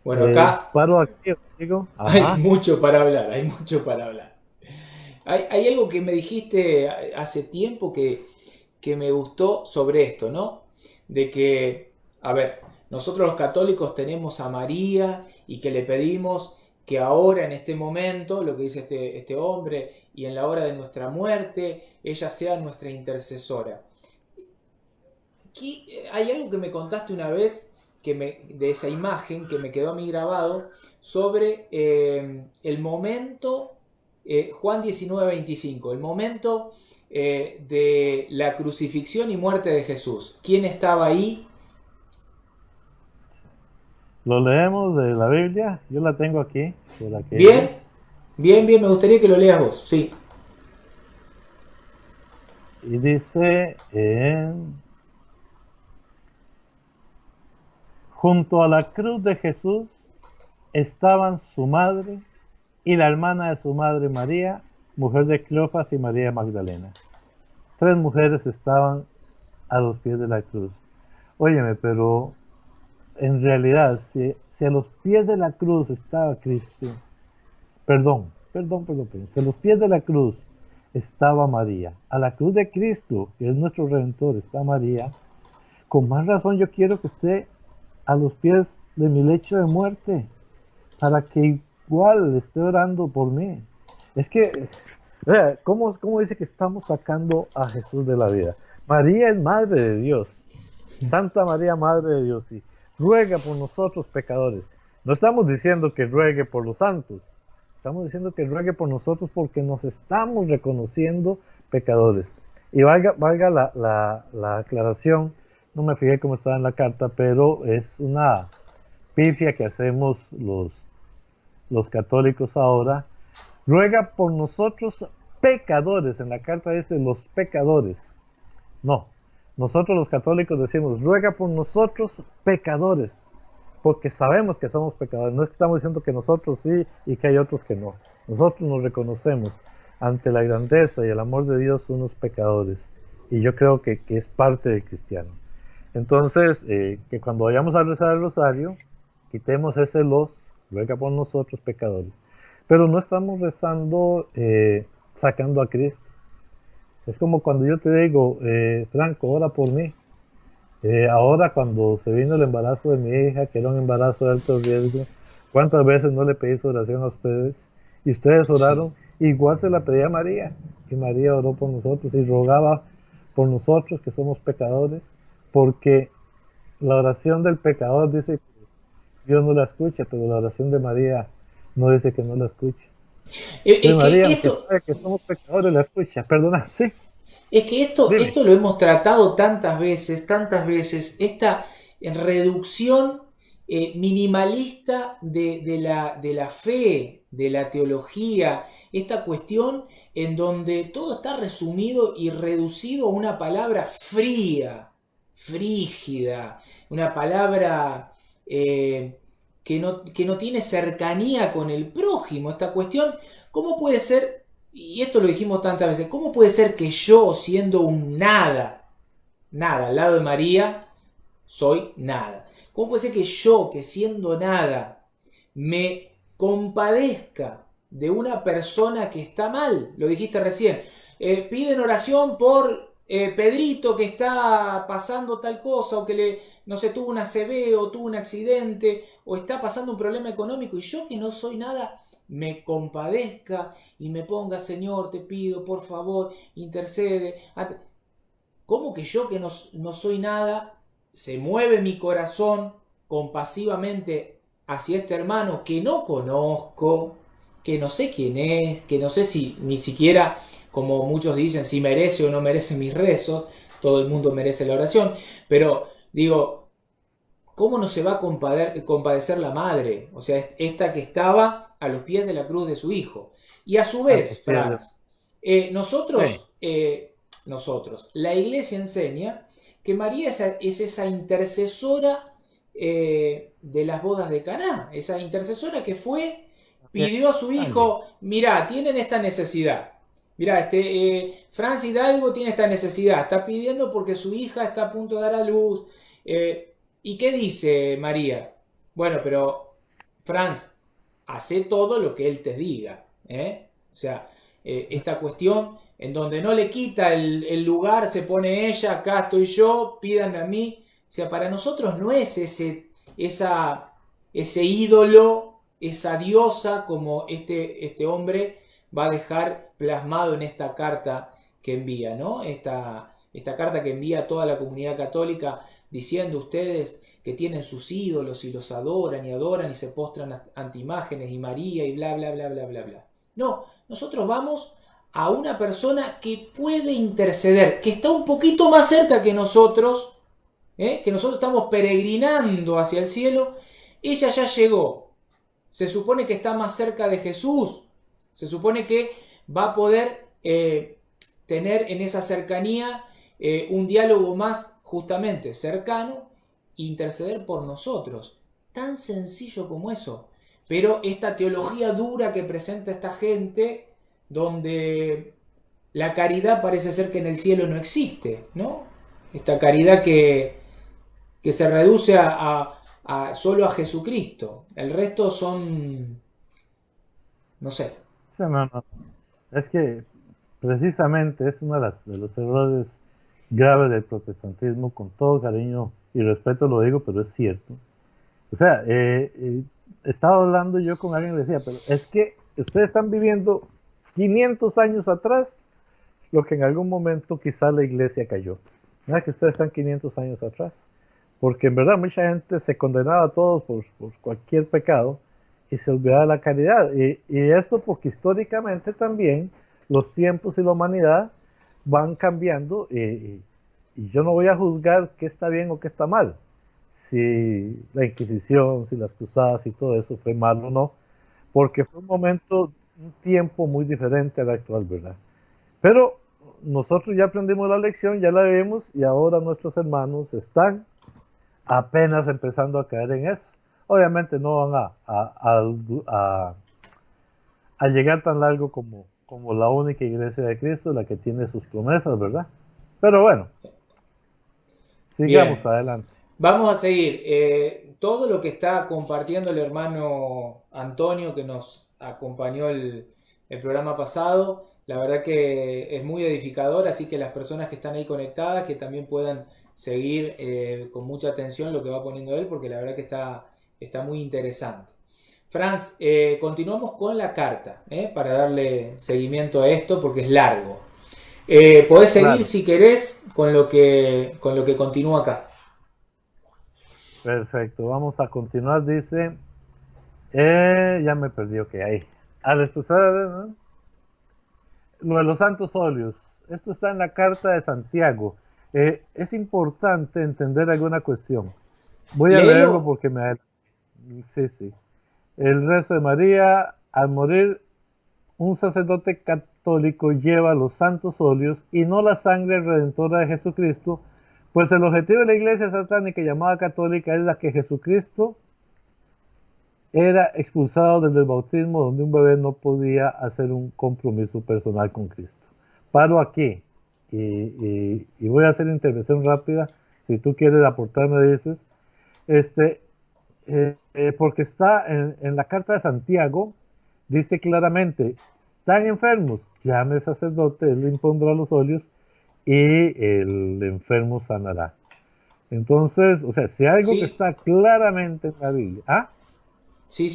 Bueno, acá Paro aquí, digo. hay mucho para hablar, hay mucho para hablar. Hay algo que me dijiste hace tiempo que me gustó sobre esto, ¿no? De que, a ver, nosotros los católicos tenemos a María y que le pedimos que ahora, en este momento, lo que dice este hombre, y en la hora de nuestra muerte, ella sea nuestra intercesora. Aquí hay algo que me contaste una vez de esa imagen que me quedó a mí grabado sobre el momento, Juan 19:25, el momento de la crucifixión y muerte de Jesús. ¿Quién estaba ahí? Lo leemos de la Biblia, yo la tengo aquí. Bien, bien, me gustaría que lo leas vos, sí. Y dice, junto a la cruz de Jesús estaban su madre y la hermana de su madre María, mujer de Cleofas, y María Magdalena. 3 mujeres estaban a los pies de la cruz. Óyeme, pero en realidad, si a los pies de la cruz estaba Cristo, perdón, si a los pies de la cruz estaba María, a la cruz de Cristo, que es nuestro Redentor, está María, con más razón yo quiero que esté a los pies de mi lecho de muerte, para que igual esté orando por mí. Es que, ¿cómo dice que estamos sacando a Jesús de la vida? María es Madre de Dios, Santa María, Madre de Dios, y ruega por nosotros pecadores. No estamos diciendo que ruegue por los santos, estamos diciendo que ruegue por nosotros porque nos estamos reconociendo pecadores. Y valga la aclaración, no me fijé cómo estaba en la carta, pero es una pifia que hacemos los católicos ahora. Ruega por nosotros pecadores, en la carta dice los pecadores. No, nosotros los católicos decimos ruega por nosotros pecadores, porque sabemos que somos pecadores. No es que estamos diciendo que nosotros sí y que hay otros que no. Nosotros nos reconocemos ante la grandeza y el amor de Dios unos pecadores, y yo creo que es parte del cristiano. Entonces, que cuando vayamos a rezar el rosario, quitemos ese ruega por nosotros pecadores. Pero no estamos rezando sacando a Cristo. Es como cuando yo te digo, Franco, ora por mí. Ahora cuando se vino el embarazo de mi hija, que era un embarazo de alto riesgo, ¿cuántas veces no le pedí su oración a ustedes? Y ustedes oraron, igual se la pedí a María, y María oró por nosotros y rogaba por nosotros que somos pecadores, porque la oración del pecador dice que Dios no la escucha, pero la oración de María no dice que no la escucha. María, aunque sabe que somos pecadores, la escucha. Perdona, sí. Es que esto lo hemos tratado tantas veces, esta reducción minimalista de la fe, de la teología, esta cuestión en donde todo está resumido y reducido a una palabra fría, frígida, una palabra que no tiene cercanía con el prójimo. Esta cuestión, ¿cómo puede ser? Y esto lo dijimos tantas veces, ¿cómo puede ser que yo, siendo un nada al lado de María, soy nada? ¿Cómo puede ser que yo, que siendo nada, me compadezca de una persona que está mal? Lo dijiste recién. Piden oración por Pedrito que está pasando tal cosa, o que no sé, tuvo una ACV, o tuvo un accidente, o está pasando un problema económico, y yo, que no soy nada, me compadezca y me ponga, Señor, te pido, por favor, intercede. ¿Cómo que yo, que no soy nada, se mueve mi corazón compasivamente hacia este hermano que no conozco, que no sé quién es, que no sé si ni siquiera, como muchos dicen, si merece o no merece mis rezos? Todo el mundo merece la oración, pero digo, ¿cómo no se va a compadecer la madre? O sea, esta que estaba a los pies de la cruz de su hijo. Y a su vez, Franz, nosotros, la Iglesia enseña que María es esa intercesora de las bodas de Caná, esa intercesora que pidió a su hijo, mirá, tienen esta necesidad, Mirá, Franz Hidalgo tiene esta necesidad, está pidiendo porque su hija está a punto de dar a luz. ¿Y qué dice María? Bueno, pero Franz, hace todo lo que él te diga. O sea, esta cuestión en donde no le quita el lugar, se pone ella, acá estoy yo, pídanme a mí. O sea, para nosotros no es ese ídolo, esa diosa como este hombre va a dejar plasmado en esta carta que envía, ¿no? Esta carta que envía a toda la comunidad católica diciendo ustedes que tienen sus ídolos y los adoran y se postran ante imágenes y María y bla, bla, bla, bla, bla, bla. No, nosotros vamos a una persona que puede interceder, que está un poquito más cerca que nosotros estamos peregrinando hacia el cielo. Ella ya llegó, se supone que está más cerca de Jesús, se supone que va a poder tener en esa cercanía un diálogo más justamente cercano e interceder por nosotros. Tan sencillo como eso. Pero esta teología dura que presenta esta gente, donde la caridad parece ser que en el cielo no existe, ¿no? Esta caridad que se reduce solo a Jesucristo. El resto son, no sé. Sí, no. Es que precisamente es uno de los errores graves del protestantismo, con todo cariño y respeto lo digo, pero es cierto. O sea, estaba hablando yo con alguien y le decía, pero es que ustedes están viviendo 500 años atrás lo que en algún momento quizá la iglesia cayó. No es que ustedes están 500 años atrás, porque en verdad mucha gente se condenaba a todos por cualquier pecado y se olvidaba de la caridad. Y esto porque históricamente también los tiempos y la humanidad van cambiando y yo no voy a juzgar qué está bien o qué está mal. Si la Inquisición, si las cruzadas y todo eso fue mal o no, porque fue un tiempo muy diferente al actual, ¿verdad? Pero nosotros ya aprendimos la lección, ya la vimos y ahora nuestros hermanos están apenas empezando a caer en eso. Obviamente no van a llegar tan largo como la única iglesia de Cristo, la que tiene sus promesas, ¿verdad? Pero bueno, sigamos adelante. Vamos a seguir. Todo lo que está compartiendo el hermano Antonio, que nos acompañó el programa pasado, la verdad que es muy edificador, así que las personas que están ahí conectadas, que también puedan seguir con mucha atención lo que va poniendo él, porque la verdad que está muy interesante. Franz, continuamos con la carta, para darle seguimiento a esto, porque es largo. Podés seguir, claro, si querés, con lo que continúa acá. Perfecto, vamos a continuar. Dice, ya me perdí, ok, ahí. Al expresar, ¿no?, lo de los santos óleos, esto está en la carta de Santiago. Es importante entender alguna cuestión. Voy a leerlo porque me... Sí. El rezo de María, al morir, un sacerdote católico lleva los santos óleos y no la sangre redentora de Jesucristo, pues el objetivo de la iglesia satánica llamada católica es la que Jesucristo era expulsado desde el bautismo, donde un bebé no podía hacer un compromiso personal con Cristo. Paro aquí y voy a hacer intervención rápida. Si tú quieres aportar, me dices. Porque está en la carta de Santiago, dice claramente, están enfermos, llame al sacerdote, él le impondrá los óleos y el enfermo sanará. Entonces, o sea, si algo que está claramente en la Biblia. ¿Ah? Sí,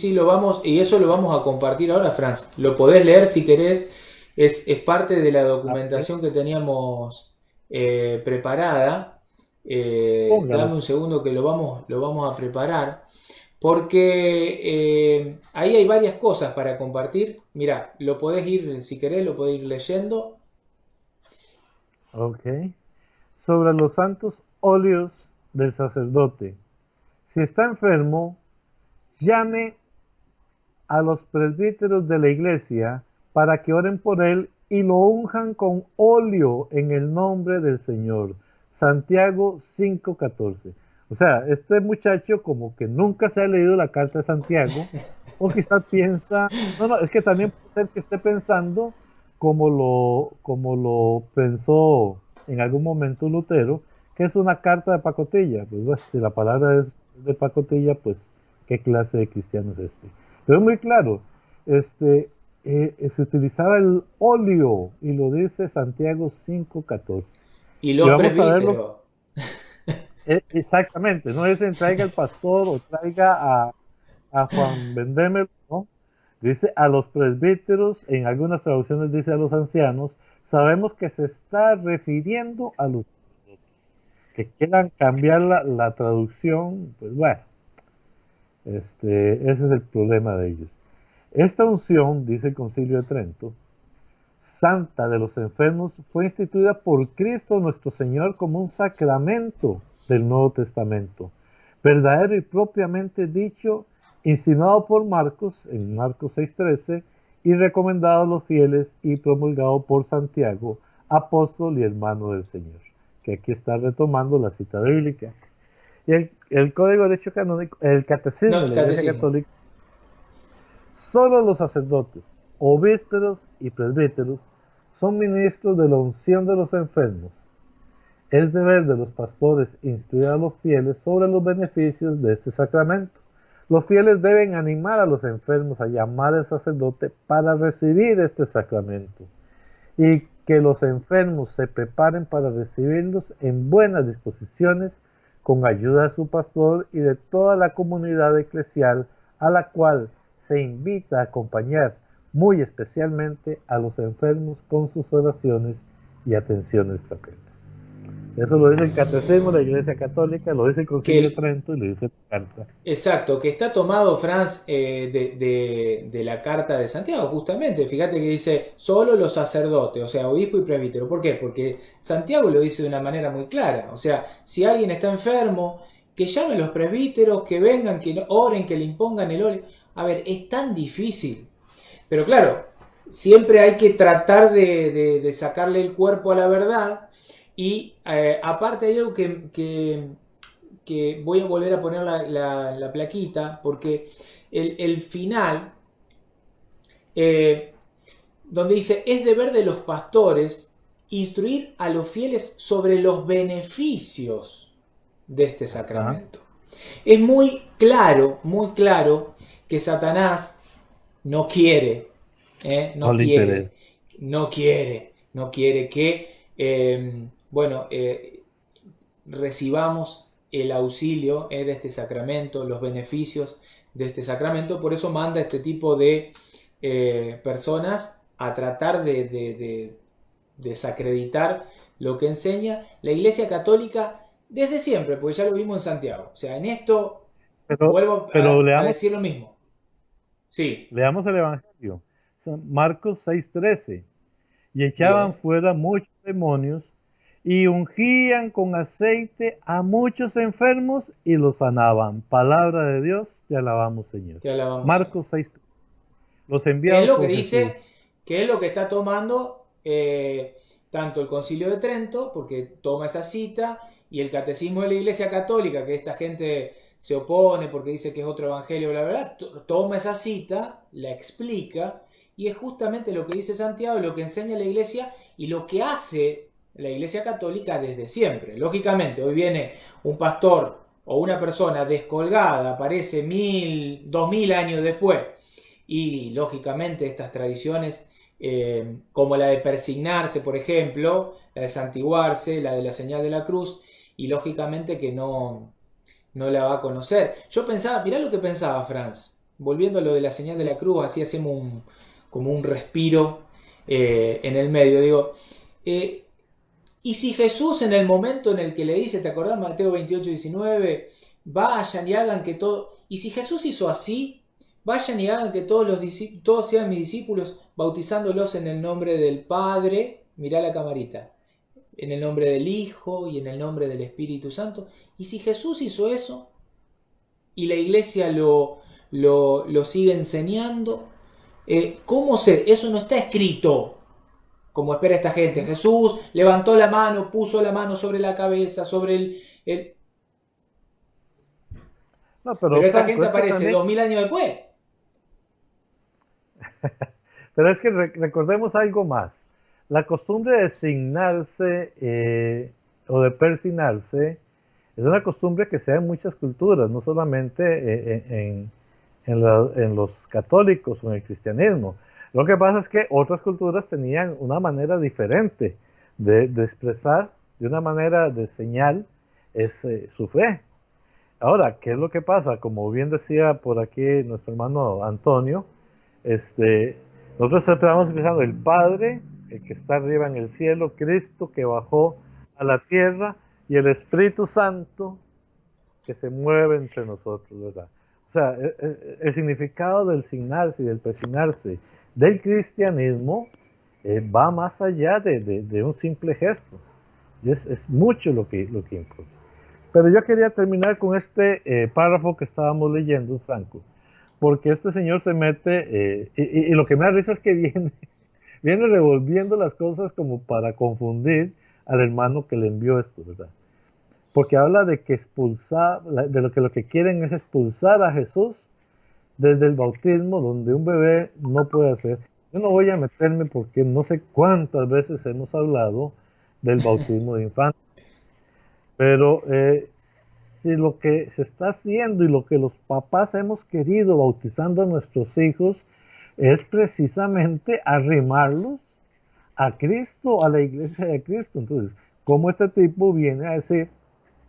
y eso lo vamos a compartir ahora, Franz. Lo podés leer si querés, es parte de la documentación que teníamos preparada. Dame un segundo que lo vamos a preparar, porque ahí hay varias cosas para compartir. Mirá, si querés, lo podés ir leyendo. Ok. Sobre los santos óleos del sacerdote. Si está enfermo, llame a los presbíteros de la iglesia para que oren por él y lo unjan con óleo en el nombre del Señor. Santiago 5:14. O sea, este muchacho como que nunca se ha leído la carta de Santiago, o quizás piensa, no, es que también puede ser que esté pensando como lo pensó en algún momento Lutero, que es una carta de pacotilla. Pues bueno, si la palabra es de pacotilla, pues qué clase de cristiano es este. Pero es muy claro, se utilizaba el óleo, y lo dice Santiago 5:14. Y Y los vamos a verlo presbíteros. exactamente, no dicen traiga al pastor o traiga a Juan Vendémelo, ¿no? Dice a los presbíteros, en algunas traducciones dice a los ancianos. Sabemos que se está refiriendo a los que quieran cambiar la traducción, pues bueno, ese es el problema de ellos. Esta unción, dice el Concilio de Trento, santa de los enfermos, fue instituida por Cristo nuestro Señor como un sacramento del Nuevo Testamento, verdadero y propiamente dicho, insinuado por Marcos en Marcos 6:13 y recomendado a los fieles y promulgado por Santiago, apóstol y hermano del Señor, que aquí está retomando la cita bíblica. Y el Código de Derecho Canónico, el Catecismo No, de el la Iglesia catecismo. Católica, solo los sacerdotes, obispos y presbíteros son ministros de la unción de los enfermos. Es deber de los pastores instruir a los fieles sobre los beneficios de este sacramento. Los fieles deben animar a los enfermos a llamar al sacerdote para recibir este sacramento, y que los enfermos se preparen para recibirlos en buenas disposiciones, con ayuda de su pastor y de toda la comunidad eclesial, a la cual se invita a acompañar muy especialmente a los enfermos con sus oraciones y atenciones fraternas. Eso lo dice el Catecismo de la Iglesia Católica, lo dice el Concilio de Que Trento y lo dice la Carta. Exacto, que está tomado, Franz, de la carta de Santiago, justamente. Fíjate que dice solo los sacerdotes, o sea, obispo y presbítero. ¿Por qué? Porque Santiago lo dice de una manera muy clara. O sea, si alguien está enfermo, que llame a los presbíteros, que vengan, que oren, que le impongan el óleo. A ver, es tan difícil. Pero claro, siempre hay que tratar de sacarle el cuerpo a la verdad. Y aparte hay algo que voy a volver a poner la plaquita, porque el final, donde dice, es deber de los pastores instruir a los fieles sobre los beneficios de este sacramento. Es muy claro que Satanás no quiere, No le interesa. no quiere que, recibamos el auxilio de este sacramento, los beneficios de este sacramento. Por eso manda este tipo de personas a tratar de desacreditar lo que enseña la Iglesia Católica desde siempre, porque ya lo vimos en Santiago. O sea, en esto vuelvo Pero a decir lo mismo. Sí. leamos el Evangelio. Marcos 6:13. Y echaban Bien. fuera muchos demonios y ungían con aceite a muchos enfermos y los sanaban. Palabra de Dios, te alabamos, Señor. Te alabamos, Señor. Marcos 6:13. Los Que es enviados lo que por Jesús. dice, que es lo que está tomando tanto el Concilio de Trento, porque toma esa cita, y el Catecismo de la Iglesia Católica, que esta gente se opone porque dice que es otro evangelio, bla, bla, bla, toma esa cita, la explica, y es justamente lo que dice Santiago, lo que enseña la Iglesia y lo que hace la Iglesia Católica desde siempre. Lógicamente, hoy viene un pastor o una persona descolgada, aparece 2000 años después, y lógicamente estas tradiciones, como la de persignarse, por ejemplo, la de santiguarse, la de la señal de la cruz, y lógicamente que no la va a conocer. Yo pensaba, mirá lo que pensaba, Franz, volviendo a lo de la señal de la cruz, así hacemos como un respiro en el medio, digo, y si Jesús en el momento en el que le dice, ¿te acordás Mateo 28:19? Vayan y hagan que todo, y si Jesús hizo así, vayan y hagan que todos sean mis discípulos, bautizándolos en el nombre del Padre, mirá la camarita, en el nombre del Hijo y en el nombre del Espíritu Santo. Y si Jesús hizo eso y la Iglesia lo sigue enseñando, ¿cómo eso no está escrito como espera esta gente? Jesús levantó la mano, puso la mano sobre la cabeza, sobre el... No, pero esta Franco, gente aparece también, 2000 años después. Pero es que recordemos algo más. La costumbre de signarse o de persignarse es una costumbre que se da en muchas culturas, no solamente en los católicos o en el cristianismo. Lo que pasa es que otras culturas tenían una manera diferente de expresar, de una manera de señal, su fe. Ahora, ¿qué es lo que pasa? Como bien decía por aquí nuestro hermano Antonio, nosotros estamos empezando el Padre, el que está arriba en el cielo, Cristo que bajó a la tierra y el Espíritu Santo que se mueve entre nosotros, ¿verdad? O sea, el significado del signarse y del persignarse del cristianismo va más allá de un simple gesto. Y es mucho lo que importa. Pero yo quería terminar con este párrafo que estábamos leyendo, Franco, porque este señor se mete, y lo que me da risa es que viene revolviendo las cosas como para confundir al hermano que le envió esto, ¿verdad? Porque habla de que lo que quieren es expulsar a Jesús desde el bautismo, donde un bebé no puede hacer. Yo no voy a meterme porque no sé cuántas veces hemos hablado del bautismo de infantes, pero si lo que se está haciendo y lo que los papás hemos querido bautizando a nuestros hijos es precisamente arrimarlos a Cristo, a la iglesia de Cristo. Entonces, ¿cómo este tipo viene a decir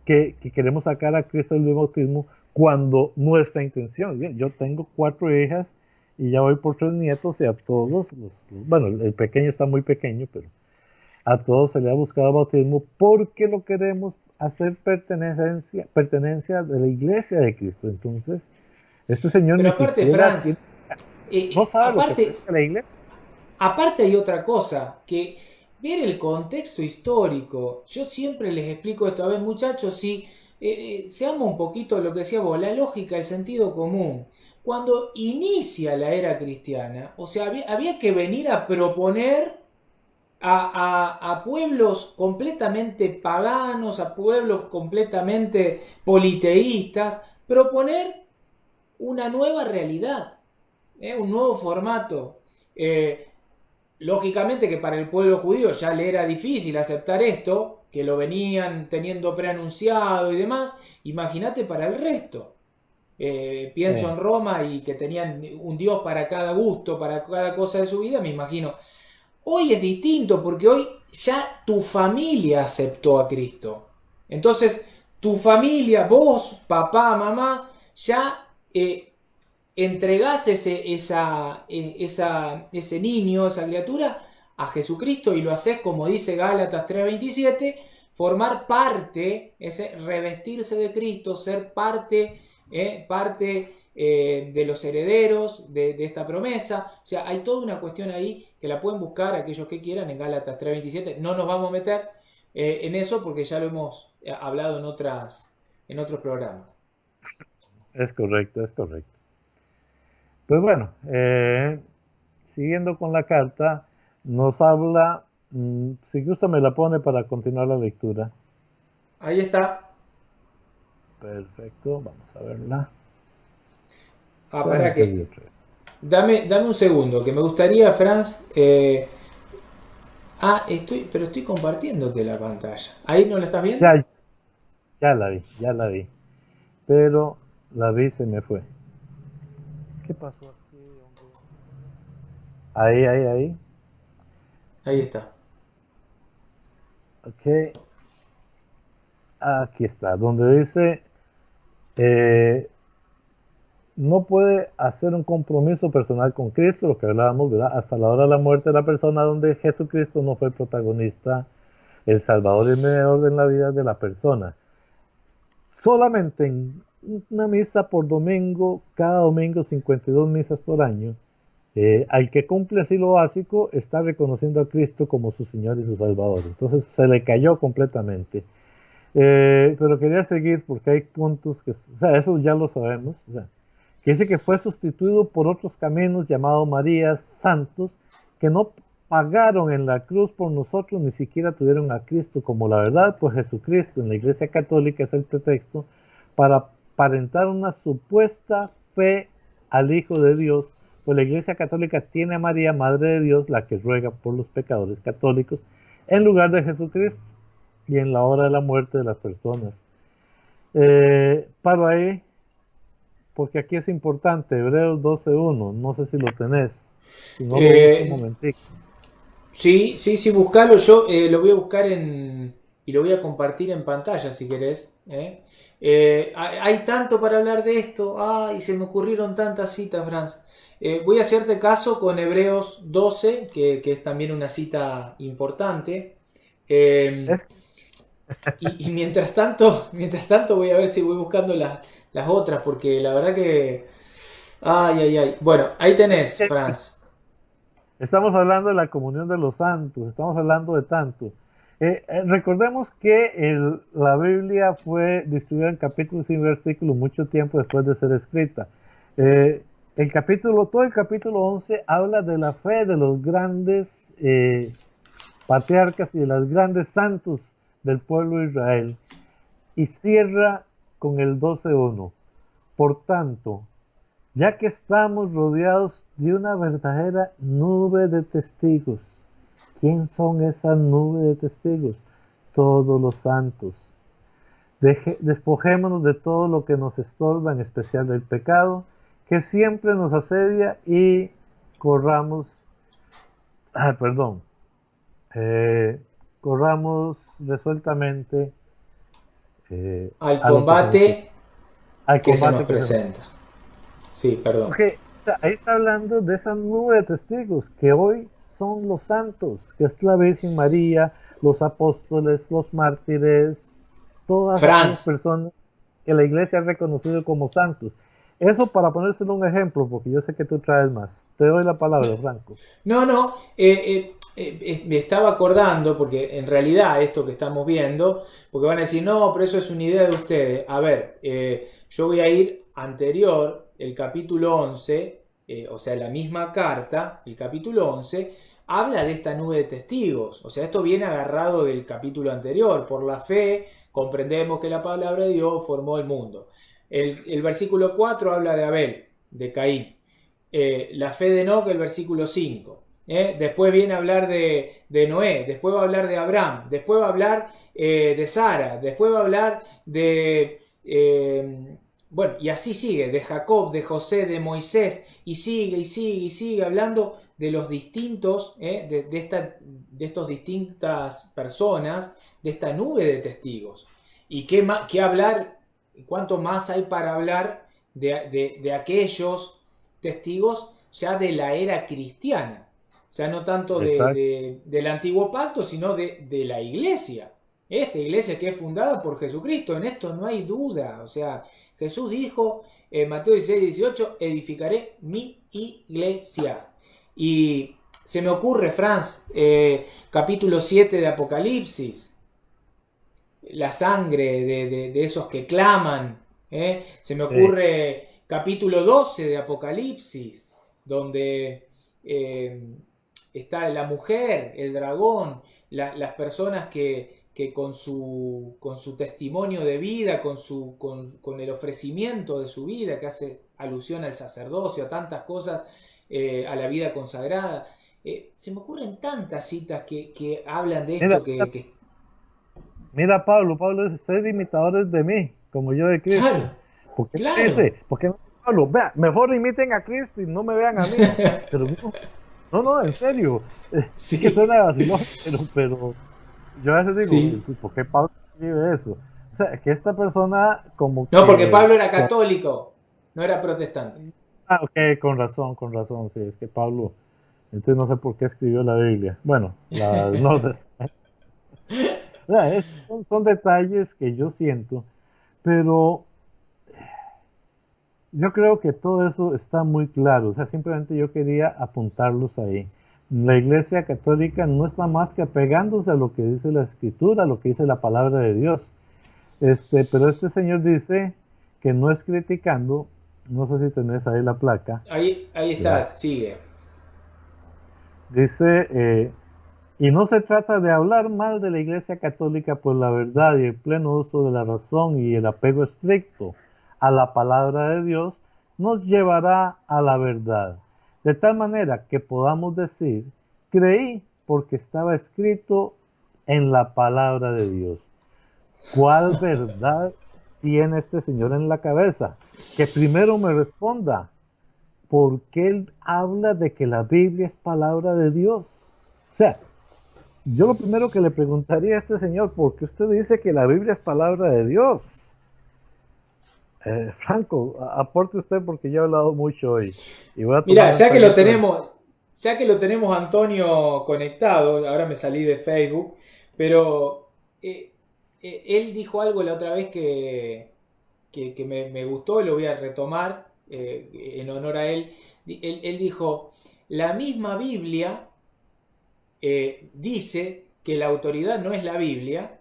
que queremos sacar a Cristo del bautismo cuando nuestra intención? Bien, yo tengo 4 hijas y ya voy por 3 nietos y a todos, bueno, el pequeño está muy pequeño, pero a todos se le ha buscado bautismo porque lo queremos hacer pertenencia de la iglesia de Cristo. Entonces, este señor Pero ni aparte, siquiera Franz, no sabe lo que aparte, piensa la iglesia. aparte hay otra cosa, que ver el contexto histórico. Yo siempre les explico esto, a ver muchachos, si seamos un poquito lo que decía vos, la lógica, el sentido común. Cuando inicia la era cristiana, o sea, había que venir a proponer a pueblos completamente paganos, a pueblos completamente politeístas, proponer una nueva realidad, un nuevo formato. Lógicamente que para el pueblo judío ya le era difícil aceptar esto, que lo venían teniendo preanunciado y demás. Imagínate para el resto. Pienso en Roma y que tenían un Dios para cada gusto, para cada cosa de su vida, me imagino. Hoy es distinto porque hoy ya tu familia aceptó a Cristo. Entonces, tu familia, vos, papá, mamá, ya entregás ese niño, esa criatura, a Jesucristo y lo haces, como dice Gálatas 3:27, formar parte, revestirse de Cristo, ser parte de los herederos de esta promesa. O sea, hay toda una cuestión ahí que la pueden buscar aquellos que quieran en Gálatas 3:27. No nos vamos a meter en eso porque ya lo hemos hablado en otros programas. Es correcto, es correcto. Pues bueno, siguiendo con la carta, nos habla, si gusta me la pone para continuar la lectura. Ahí está. Perfecto, vamos a verla. Para que dame un segundo, que me gustaría, Franz. Estoy compartiéndote la pantalla. ¿Ahí no la estás viendo? Ya la vi. Pero la vi, se me fue. ¿Qué pasó aquí, hombre? Ahí. Ahí está. Ok. Aquí está, donde dice, no puede hacer un compromiso personal con Cristo, lo que hablábamos, ¿verdad? Hasta la hora de la muerte de la persona, donde Jesucristo no fue el protagonista, el Salvador y el mediador en la vida de la persona. Solamente en una misa por domingo, cada domingo 52 misas por año, al que cumple así lo básico, está reconociendo a Cristo como su Señor y su Salvador. Entonces se le cayó completamente. Pero quería seguir porque hay puntos que, o sea, eso ya lo sabemos, o sea, que dice que fue sustituido por otros caminos llamados Marías, santos, que no pagaron en la cruz por nosotros, ni siquiera tuvieron a Cristo como la verdad, pues Jesucristo en la Iglesia Católica es el pretexto para aparentar una supuesta fe al Hijo de Dios, pues la Iglesia Católica tiene a María, Madre de Dios, la que ruega por los pecadores católicos, en lugar de Jesucristo y en la hora de la muerte de las personas. Paro ahí, porque aquí es importante, Hebreos 12:1, no sé si lo tenés, si no lo busco un momentico. Sí, buscalo, yo lo voy a buscar y lo voy a compartir en pantalla si querés. Hay tanto para hablar de esto, y se me ocurrieron tantas citas, Franz. Voy a hacerte caso con Hebreos 12, que es también una cita importante. Y mientras tanto voy a ver si voy buscando las otras, porque la verdad que... Ay. Bueno, ahí tenés, Franz. Estamos hablando de la comunión de los santos, estamos hablando de tanto. Recordemos que la Biblia fue distribuida en capítulos y versículos mucho tiempo después de ser escrita. Todo el capítulo 11 habla de la fe de los grandes patriarcas y de los grandes santos del pueblo de Israel, y cierra con el 12:1. Por tanto, ya que estamos rodeados de una verdadera nube de testigos. ¿Quién son esa nube de testigos? Todos los santos. Despojémonos de todo lo que nos estorba, en especial del pecado, que siempre nos asedia, y corramos resueltamente al combate que se nos que presenta. Sí, perdón. Okay. Ahí está hablando de esa nube de testigos que hoy son los santos, que es la Virgen María, los apóstoles, los mártires, todas las personas que la iglesia ha reconocido como santos. Eso para ponérselo un ejemplo, porque yo sé que tú traes más. Te doy la palabra, Franco. No, me estaba acordando, porque en realidad esto que estamos viendo, porque van a decir, no, pero eso es una idea de ustedes. A ver, yo voy a ir anterior, el capítulo 11, o sea, la misma carta, el capítulo 11, habla de esta nube de testigos. O sea, esto viene agarrado del capítulo anterior. Por la fe comprendemos que la palabra de Dios formó el mundo. El versículo 4 habla de Abel, de Caín. La fe de Enoc, el versículo 5. Después viene a hablar de Noé, después va a hablar de Abraham, después va a hablar de Sara, después va a hablar de... bueno, y así sigue, de Jacob, de José, de Moisés, y sigue hablando de los distintos, de estas distintas personas, de esta nube de testigos. Y qué hablar, cuánto más hay para hablar de aquellos testigos ya de la era cristiana, ya no tanto del antiguo pacto, sino de la iglesia, esta iglesia que es fundada por Jesucristo. En esto no hay duda. O sea, Jesús dijo en Mateo 16:18, edificaré mi iglesia. Y se me ocurre, Franz, capítulo 7 de Apocalipsis, la sangre de esos que claman. Se me ocurre capítulo 12 de Apocalipsis, donde está la mujer, el dragón, las personas que con su testimonio de vida, con el ofrecimiento de su vida, que hace alusión al sacerdocio, a tantas cosas, a la vida consagrada. Se me ocurren tantas citas que hablan de esto. Mira, Pablo dice, sed imitadores de mí, como yo de Cristo. Claro, ¿Por qué dice? Porque no, Pablo, vea, mejor imiten a Cristo y no me vean a mí. Pero no, en serio. Sí que suena de vacilón, pero yo a veces digo, ¿por qué Pablo escribe eso? O sea, que esta persona como No, porque Pablo era católico, no era protestante. Ok, con razón, sí, es que Pablo, entonces no sé por qué escribió la Biblia. Bueno, las notas. Son detalles que yo siento, pero yo creo que todo eso está muy claro. O sea, simplemente yo quería apuntarlos ahí. La Iglesia Católica no está más que apegándose a lo que dice la Escritura, a lo que dice la palabra de Dios. Pero este señor dice que no es criticando, no sé si tenés ahí la placa. Ahí está, sigue. Dice, y no se trata de hablar mal de la Iglesia Católica, pues la verdad y el pleno uso de la razón y el apego estricto a la palabra de Dios nos llevará a la verdad. De tal manera que podamos decir, creí porque estaba escrito en la palabra de Dios. ¿Cuál verdad tiene este señor en la cabeza? Que primero me responda, ¿por qué él habla de que la Biblia es palabra de Dios? O sea, yo lo primero que le preguntaría a este señor, ¿por qué usted dice que la Biblia es palabra de Dios? Franco, aporte usted porque yo he hablado mucho hoy. Y voy a tomar Mira, un traguito de... ya que lo tenemos Antonio conectado, ahora me salí de Facebook, pero él dijo algo la otra vez que me gustó, lo voy a retomar en honor a él. Él dijo, la misma Biblia dice que la autoridad no es la Biblia,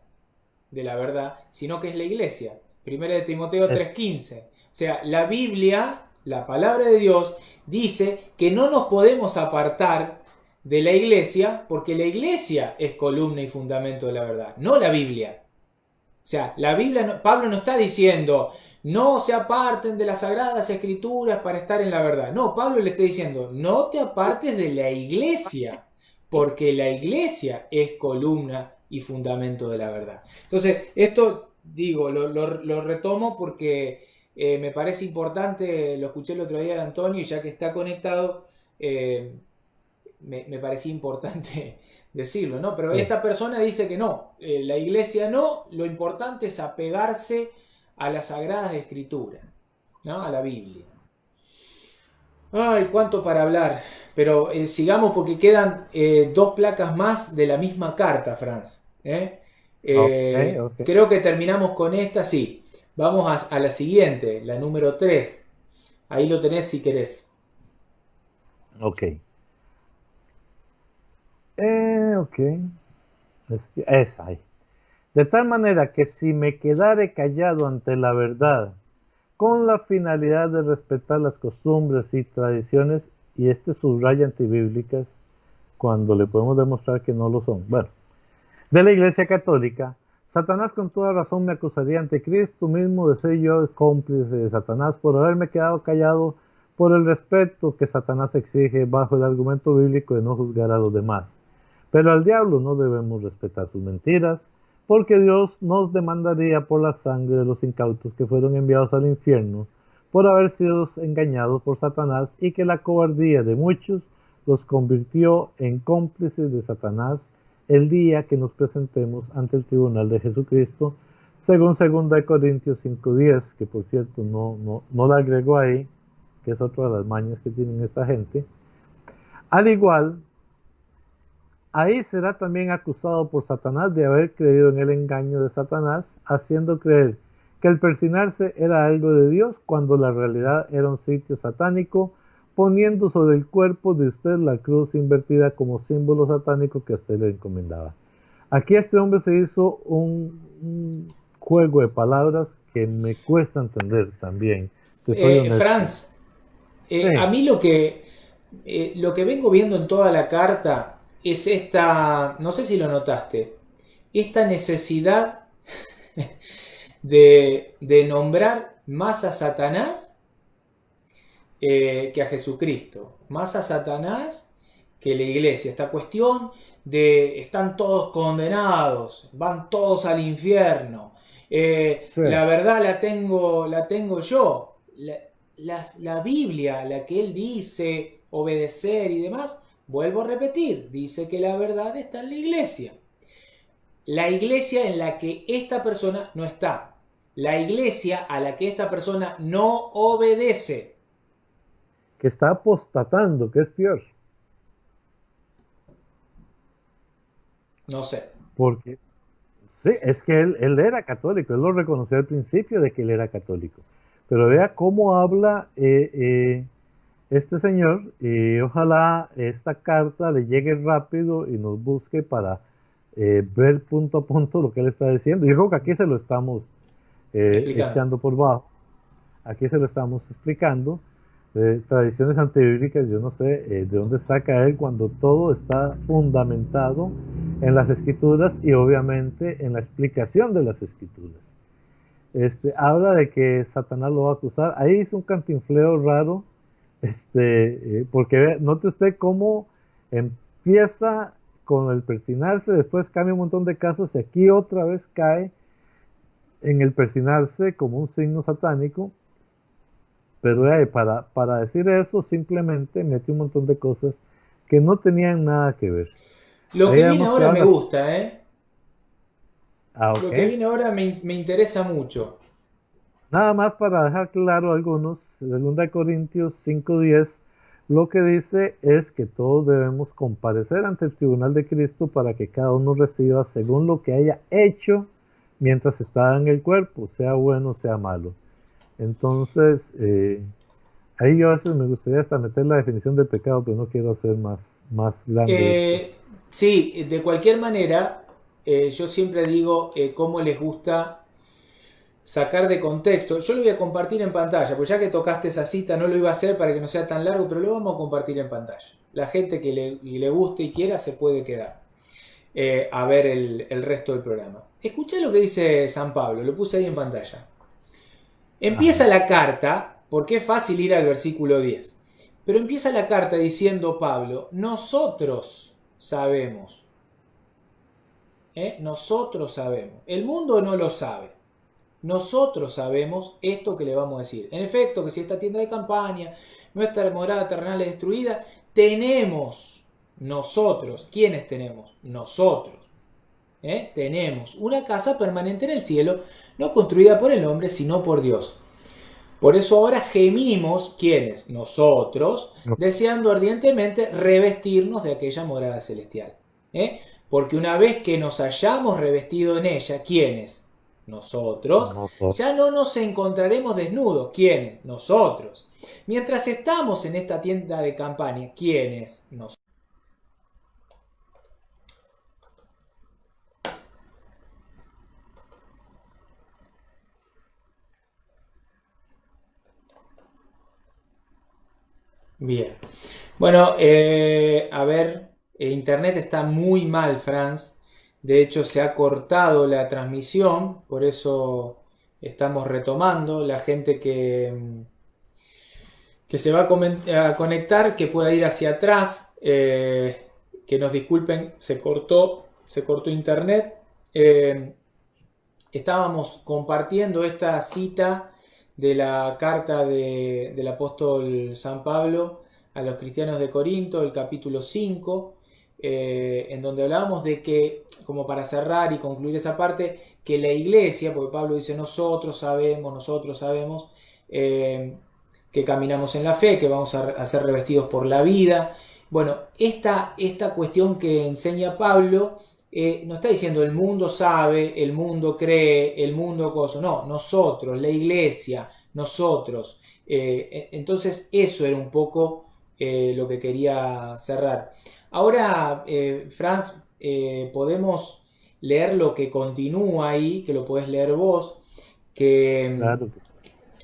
de la verdad, sino que es la iglesia. Primera de Timoteo Es, 3:15. O sea, la Biblia, la palabra de Dios, dice que no nos podemos apartar de la iglesia porque la iglesia es columna y fundamento de la verdad, no la Biblia. O sea, la Biblia, Pablo no está diciendo no se aparten de las sagradas escrituras para estar en la verdad. No, Pablo le está diciendo no te apartes de la iglesia porque la iglesia es columna y fundamento de la verdad. Entonces, esto digo, lo retomo porque me parece importante, lo escuché el otro día de Antonio y ya que está conectado, me parecía importante decirlo, ¿no? Pero sí. esta persona dice que no, la iglesia no, lo importante es apegarse a las sagradas escrituras, ¿no? A la Biblia. Ay, cuánto para hablar, pero sigamos porque quedan dos placas más de la misma carta, Franz. Ok, ok. Creo que terminamos con esta, sí. Vamos a la siguiente, la número 3. Ahí lo tenés si querés. Ok. Ok. Es ahí. De tal manera que si me quedare callado ante la verdad, con la finalidad de respetar las costumbres y tradiciones, y subraya antibíblicas, cuando le podemos demostrar que no lo son. Bueno, de la Iglesia Católica, Satanás con toda razón me acusaría ante Cristo mismo de ser yo cómplice de Satanás por haberme quedado callado por el respeto que Satanás exige bajo el argumento bíblico de no juzgar a los demás. Pero al diablo no debemos respetar sus mentiras, porque Dios nos demandaría por la sangre de los incautos que fueron enviados al infierno por haber sido engañados por Satanás y que la cobardía de muchos los convirtió en cómplices de Satanás el día que nos presentemos ante el tribunal de Jesucristo, según 2 Corintios 5:10, que por cierto no la agregó ahí, que es otra de las mañas que tienen esta gente. Al igual, ahí será también acusado por Satanás de haber creído en el engaño de Satanás, haciendo creer que el persignarse era algo de Dios cuando la realidad era un sitio satánico, poniendo sobre el cuerpo de usted la cruz invertida como símbolo satánico que a usted le encomendaba. Aquí este hombre se hizo un juego de palabras que me cuesta entender también, te soy honesto. Franz, a Sí, mí lo que vengo viendo en toda la carta es esta, no sé si lo notaste, esta necesidad de nombrar más a Satanás que a Jesucristo, más a Satanás que la iglesia. Esta cuestión de están todos condenados, van todos al infierno, sí. la verdad la tengo yo. La Biblia, la que él dice obedecer y demás, vuelvo a repetir, dice que la verdad está en la iglesia. La iglesia en la que esta persona no está. La iglesia a la que esta persona no obedece. Que está apostatando, que es peor. No sé. Porque sí, es que él era católico, él lo reconoció al principio de que él era católico. Pero vea cómo habla este señor, y ojalá esta carta le llegue rápido y nos busque para ver punto a punto lo que él está diciendo. Yo creo que aquí se lo estamos Explicando. echando por bajo, aquí se lo estamos explicando. Tradiciones antibíblicas, yo no sé de dónde saca él cuando todo está fundamentado en las escrituras y obviamente en la explicación de las escrituras. Habla de que Satanás lo va a acusar. Ahí hizo un cantinfleo raro Porque note usted cómo empieza con el persinarse, después cambia un montón de casos y aquí otra vez cae en el persinarse como un signo satánico, pero para decir eso simplemente mete un montón de cosas que no tenían nada que ver. Lo Ahí que viene vemos que ahora me habla... gusta, ¿eh? Lo Ok. que viene ahora me interesa mucho. Nada más para dejar claro algunos, de 2 Corintios 5:10, lo que dice es que todos debemos comparecer ante el tribunal de Cristo para que cada uno reciba según lo que haya hecho mientras estaba en el cuerpo, sea bueno, sea malo. Entonces, ahí yo a veces me gustaría hasta meter la definición del pecado, pero no quiero hacer más grande esto. Eh, sí, de cualquier manera, yo siempre digo cómo les gusta sacar de contexto. Yo lo voy a compartir en pantalla, pues ya que tocaste esa cita, no lo iba a hacer para que no sea tan largo, pero lo vamos a compartir en pantalla. La gente que le guste y quiera se puede quedar a ver el resto del programa. Escuchá lo que dice San Pablo, lo puse ahí en pantalla. Ajá. Empieza la carta, porque es fácil ir al versículo 10, pero empieza la carta diciendo Pablo, nosotros sabemos, nosotros sabemos, el mundo no lo sabe, nosotros sabemos esto que le vamos a decir. En efecto, que si esta tienda de campaña, nuestra morada terrenal es destruida, tenemos nosotros, ¿quiénes tenemos? Nosotros. Tenemos una casa permanente en el cielo, no construida por el hombre, sino por Dios. Por eso ahora gemimos, ¿quiénes? Nosotros, deseando ardientemente revestirnos de aquella morada celestial. Porque una vez que nos hayamos revestido en ella, ¿quiénes? Nosotros, Nosotros. ya no nos encontraremos desnudos. ¿Quiénes? Nosotros. Mientras estamos en esta tienda de campaña, ¿quiénes? Nosotros. Bien. Bueno, a ver, internet está muy mal, Franz. De hecho, se ha cortado la transmisión, por eso estamos retomando. La gente que se va a conectar, que pueda ir hacia atrás, que nos disculpen, se cortó internet. Estábamos compartiendo esta cita de la carta del apóstol San Pablo a los cristianos de Corinto, el capítulo 5, en donde hablábamos de que, como para cerrar y concluir esa parte, que la iglesia, porque Pablo dice nosotros sabemos, que caminamos en la fe, que vamos a ser revestidos por la vida. Bueno, esta cuestión que enseña Pablo no está diciendo el mundo sabe, el mundo cree, el mundo cosa. No, nosotros, la iglesia, nosotros. Entonces eso era un poco lo que quería cerrar. Ahora, Franz, podemos leer lo que continúa ahí, que lo podés leer vos, que, Claro.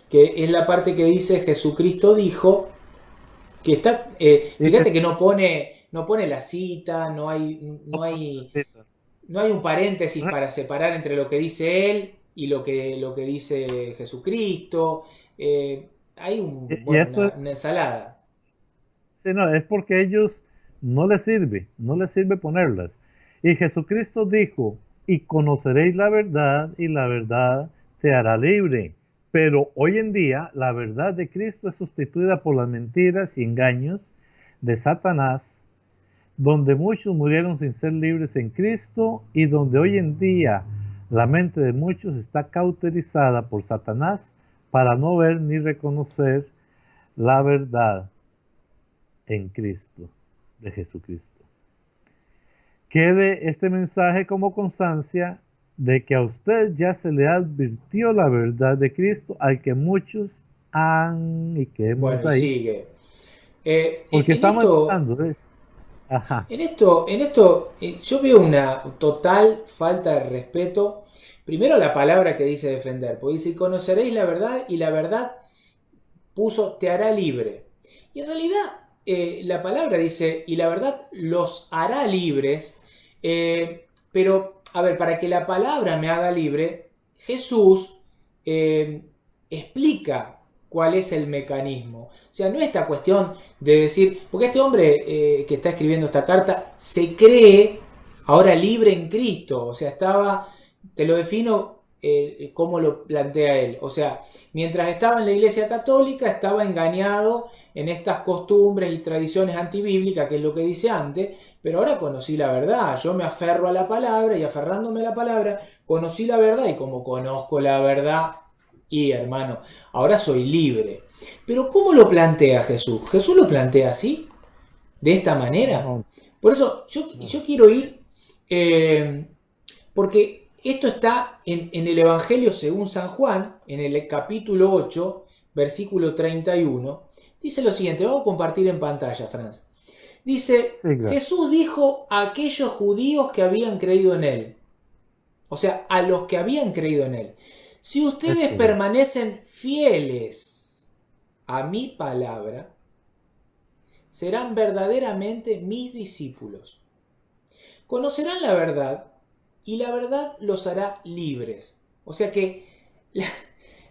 que es la parte que dice Jesucristo dijo, que está, Y fíjate que no pone la cita, no hay un paréntesis para separar entre lo que dice él y lo que dice Jesucristo. Hay y esto es, una ensalada. sí, no, es porque ellos no les sirve ponerlas. Y Jesucristo dijo, y conoceréis la verdad, y la verdad te hará libre. Pero hoy en día la verdad de Cristo es sustituida por las mentiras y engaños de Satanás, donde muchos murieron sin ser libres en Cristo y donde hoy en día la mente de muchos está cauterizada por Satanás para no ver ni reconocer la verdad en Cristo, de Jesucristo. Quede este mensaje como constancia de que a usted ya se le advirtió la verdad de Cristo, al que muchos han, y quedemos Bueno, y ahí, sigue. porque En estamos esto, empezando, ¿ves? Ajá, yo veo una total falta de respeto. Primero la palabra que dice defender, porque dice, conoceréis la verdad y la verdad puso te hará libre. Y en realidad la palabra dice, y la verdad los hará libres, pero, a ver, para que la palabra me haga libre, Jesús explica cuál es el mecanismo. O sea, no es esta cuestión de decir, porque este hombre que está escribiendo esta carta se cree ahora libre en Cristo. O sea, te lo defino cómo lo plantea él. O sea, mientras estaba en la Iglesia Católica estaba engañado en estas costumbres y tradiciones antibíblicas, que es lo que dice antes, pero ahora conocí la verdad. Yo me aferro a la palabra y aferrándome a la palabra, conocí la verdad, y como conozco la verdad, y hermano, ahora soy libre. Pero ¿cómo lo plantea Jesús? Jesús lo plantea así, de esta manera. No, Por eso yo quiero ir, porque esto está en el Evangelio según San Juan, en el capítulo 8, versículo 31. Dice lo siguiente, vamos a compartir en pantalla, Franz. Dice, sí, gracias. Jesús dijo a aquellos judíos que habían creído en él, o sea, a los que habían creído en él: si ustedes permanecen fieles a mi palabra, serán verdaderamente mis discípulos. Conocerán la verdad y la verdad los hará libres. O sea que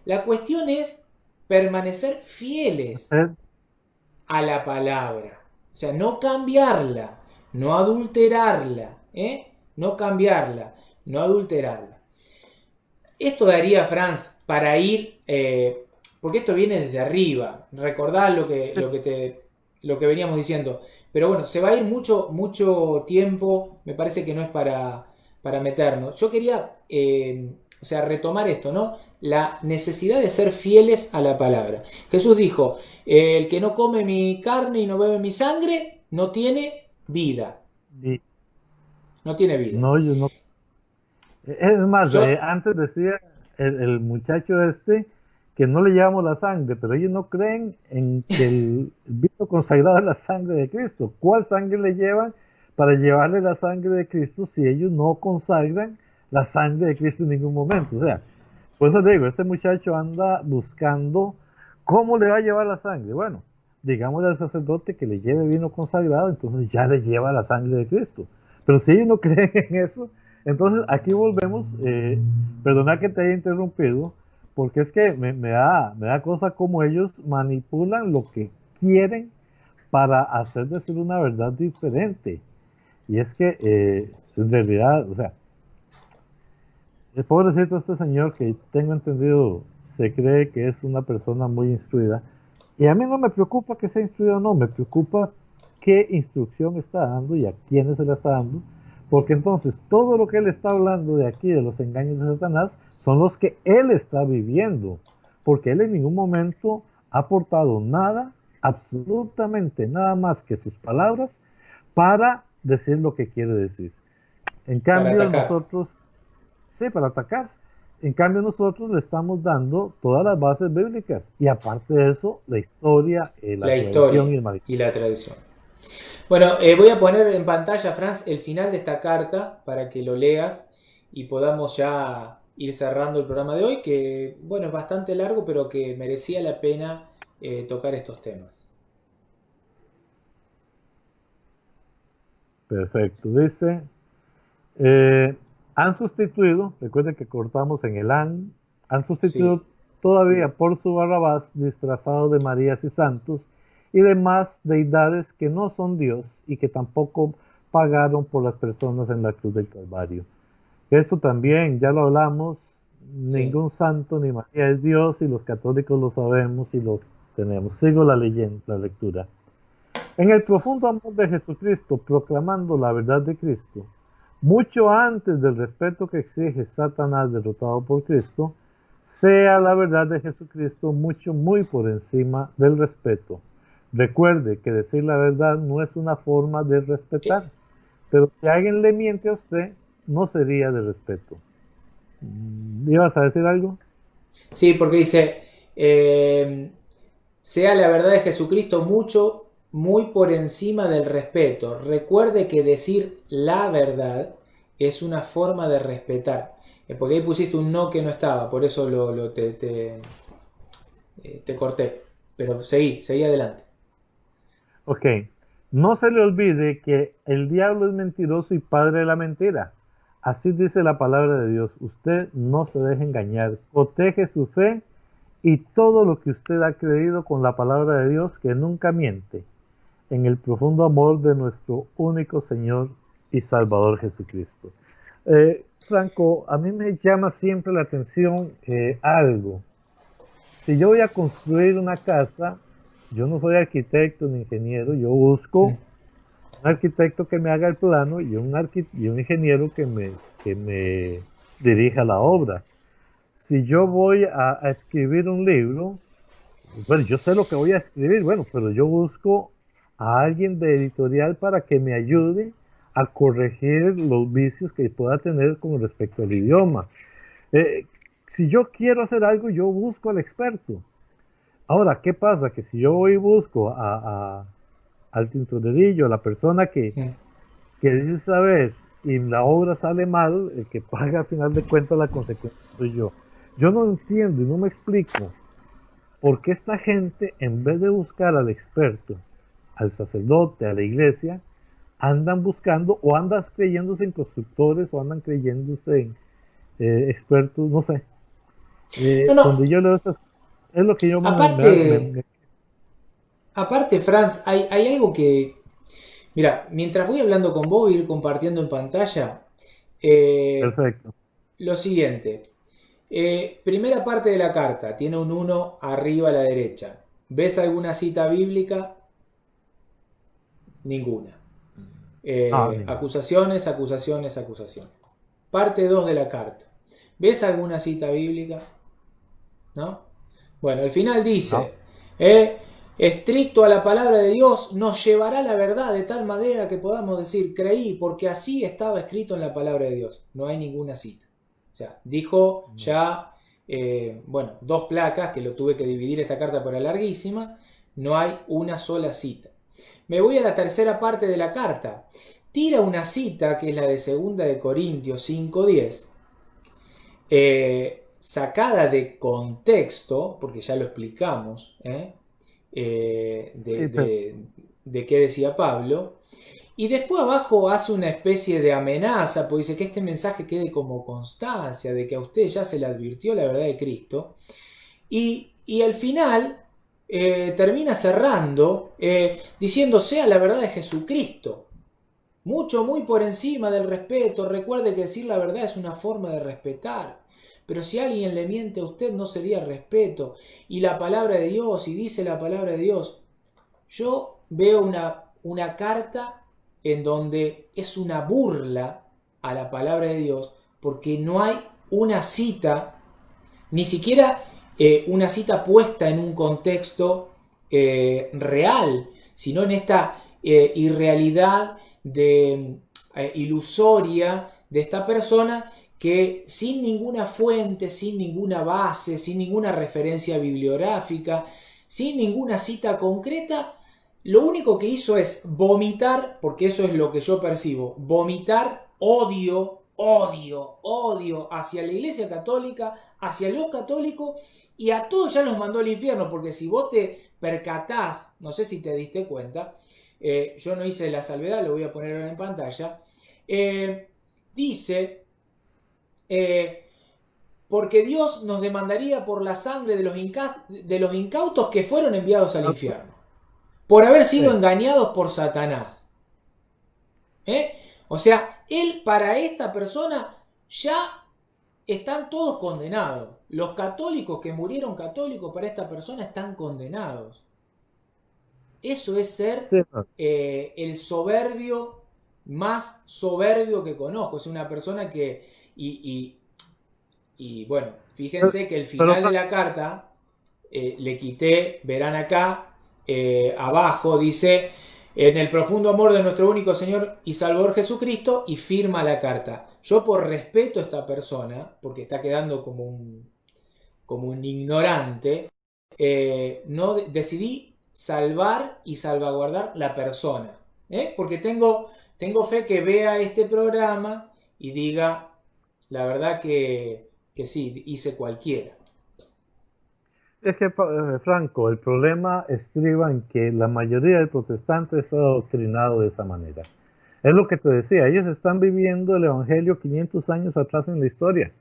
la cuestión es permanecer fieles a la palabra. O sea, no cambiarla, no adulterarla, no cambiarla, no adulterarla. Esto daría, Franz, para ir, porque esto viene desde arriba. Recordá lo que veníamos diciendo. Pero bueno, se va a ir mucho tiempo. Me parece que no es para meternos. Yo quería, retomar esto, ¿no? La necesidad de ser fieles a la palabra. Jesús dijo, el que no come mi carne y no bebe mi sangre, no tiene vida. No tiene vida. No, yo no. Es más, Yo- antes decía el muchacho este que no le llevamos la sangre, pero ellos no creen en que el vino consagrado es la sangre de Cristo. ¿Cuál sangre le llevan para llevarle la sangre de Cristo si ellos no consagran la sangre de Cristo en ningún momento? O sea, por eso digo, este muchacho anda buscando cómo le va a llevar la sangre. Bueno, digámosle al sacerdote que le lleve vino consagrado, entonces ya le lleva la sangre de Cristo. Pero si ellos no creen en eso, entonces aquí volvemos, perdona que te haya interrumpido, porque es que me da cosa como ellos manipulan lo que quieren para hacer decir una verdad diferente. Y es que en realidad, o sea, el pobrecito este señor que tengo entendido se cree que es una persona muy instruida. Y a mí no me preocupa que sea instruido o no, me preocupa qué instrucción está dando y a quiénes se la está dando. Porque entonces todo lo que él está hablando de aquí, de los engaños de Satanás, son los que él está viviendo. Porque él en ningún momento ha aportado nada, absolutamente nada más que sus palabras, para decir lo que quiere decir. En cambio, nosotros, sí, para atacar. En cambio, nosotros le estamos dando todas las bases bíblicas. Y aparte de eso, la historia, la tradición y la tradición. Bueno, voy a poner en pantalla, Franz, el final de esta carta para que lo leas y podamos ya ir cerrando el programa de hoy, que bueno, es bastante largo, pero que merecía la pena tocar estos temas. Perfecto, dice, han sustituido, recuerden que cortamos en el han sustituido todavía por su Barrabás disfrazado de Marías y santos y demás deidades que no son Dios y que tampoco pagaron por las personas en la cruz del Calvario. Esto también, ya lo hablamos, ningún santo ni María es Dios y los católicos lo sabemos y lo tenemos. Sigo la leyenda, la lectura. En el profundo amor de Jesucristo, proclamando la verdad de Cristo, mucho antes del respeto que exige Satanás derrotado por Cristo, sea la verdad de Jesucristo muy por encima del respeto. Recuerde que decir la verdad no es una forma de respetar, pero si alguien le miente a usted, no sería de respeto. ¿Ibas a decir algo? Sí, porque dice, sea la verdad de Jesucristo muy por encima del respeto. Recuerde que decir la verdad es una forma de respetar. Porque ahí pusiste un no que no estaba, por eso te corté. Pero seguí adelante. Ok. No se le olvide que el diablo es mentiroso y padre de la mentira. Así dice la palabra de Dios. Usted no se deje engañar. Protege su fe y todo lo que usted ha creído con la palabra de Dios que nunca miente, en el profundo amor de nuestro único Señor y Salvador Jesucristo. Franco, a mí me llama siempre la atención algo. Si yo voy a construir una casa, yo no soy arquitecto ni ingeniero, yo busco un arquitecto que me haga el plano y un ingeniero que me dirija la obra. Si yo voy a escribir un libro, bueno, yo sé lo que voy a escribir, bueno, pero yo busco a alguien de editorial para que me ayude a corregir los vicios que pueda tener con respecto al idioma. Si yo quiero hacer algo, yo busco al experto. Ahora, ¿qué pasa? Que si yo voy y busco al tintorerillo, a la persona que dice saber, y la obra sale mal, el que paga al final de cuentas la consecuencia soy yo. Yo no entiendo y no me explico por qué esta gente, en vez de buscar al experto, al sacerdote, a la iglesia, andan buscando o andan creyéndose en constructores o andan creyéndose en expertos, no sé. No, Cuando yo leo estas es lo que yo aparte, Franz, hay algo que... Mira, mientras voy hablando con vos, voy a ir compartiendo en pantalla. Perfecto. Lo siguiente. Primera parte de la carta, tiene un 1 arriba a la derecha. ¿Ves alguna cita bíblica? Ninguna. Acusaciones, acusaciones, acusaciones. Parte 2 de la carta. ¿Ves alguna cita bíblica? ¿No? Bueno, al final dice, estricto a la palabra de Dios, nos llevará la verdad de tal manera que podamos decir, creí, porque así estaba escrito en la palabra de Dios. No hay ninguna cita. O sea, dijo ya, bueno, 2 placas, que lo tuve que dividir esta carta para larguísima, no hay una sola cita. Me voy a la tercera parte de la carta. Tira una cita, que es la de 2 de Corintios 5:10, sacada de contexto, porque ya lo explicamos, de qué decía Pablo, y después abajo hace una especie de amenaza, pues dice que este mensaje quede como constancia de que a usted ya se le advirtió la verdad de Cristo, y al final termina cerrando diciendo sea la verdad de Jesucristo, muy por encima del respeto. Recuerde que decir la verdad es una forma de respetar. Pero si alguien le miente a usted no sería respeto. Y la palabra de Dios, y dice la palabra de Dios. Yo veo una carta en donde es una burla a la palabra de Dios, porque no hay una cita, ni siquiera una cita puesta en un contexto real, sino en esta irrealidad ilusoria de esta persona, que sin ninguna fuente, sin ninguna base, sin ninguna referencia bibliográfica, sin ninguna cita concreta, lo único que hizo es vomitar, porque eso es lo que yo percibo, vomitar odio hacia la Iglesia Católica, hacia los católicos, y a todos ya los mandó al infierno, porque si vos te percatás, no sé si te diste cuenta, yo no hice la salvedad, lo voy a poner ahora en pantalla, dice... porque Dios nos demandaría por la sangre de los incautos que fueron enviados al infierno, por haber sido engañados por Satanás. O sea, para esta persona ya están todos condenados. Los católicos que murieron católicos, para esta persona están condenados. Eso es ser el soberbio más soberbio que conozco. Es una persona que... Y bueno, fíjense que el final de la carta le quité, verán acá, abajo dice, en el profundo amor de nuestro único Señor y Salvador Jesucristo, y firma la carta. Yo, por respeto a esta persona, porque está quedando como un ignorante, no decidí salvar y salvaguardar la persona, porque tengo fe que vea este programa y diga, la verdad que sí, hice cualquiera. Es que, Franco, el problema estriba en que la mayoría de protestantes está adoctrinado de esa manera. Es lo que te decía, ellos están viviendo el Evangelio 500 años atrás en la historia.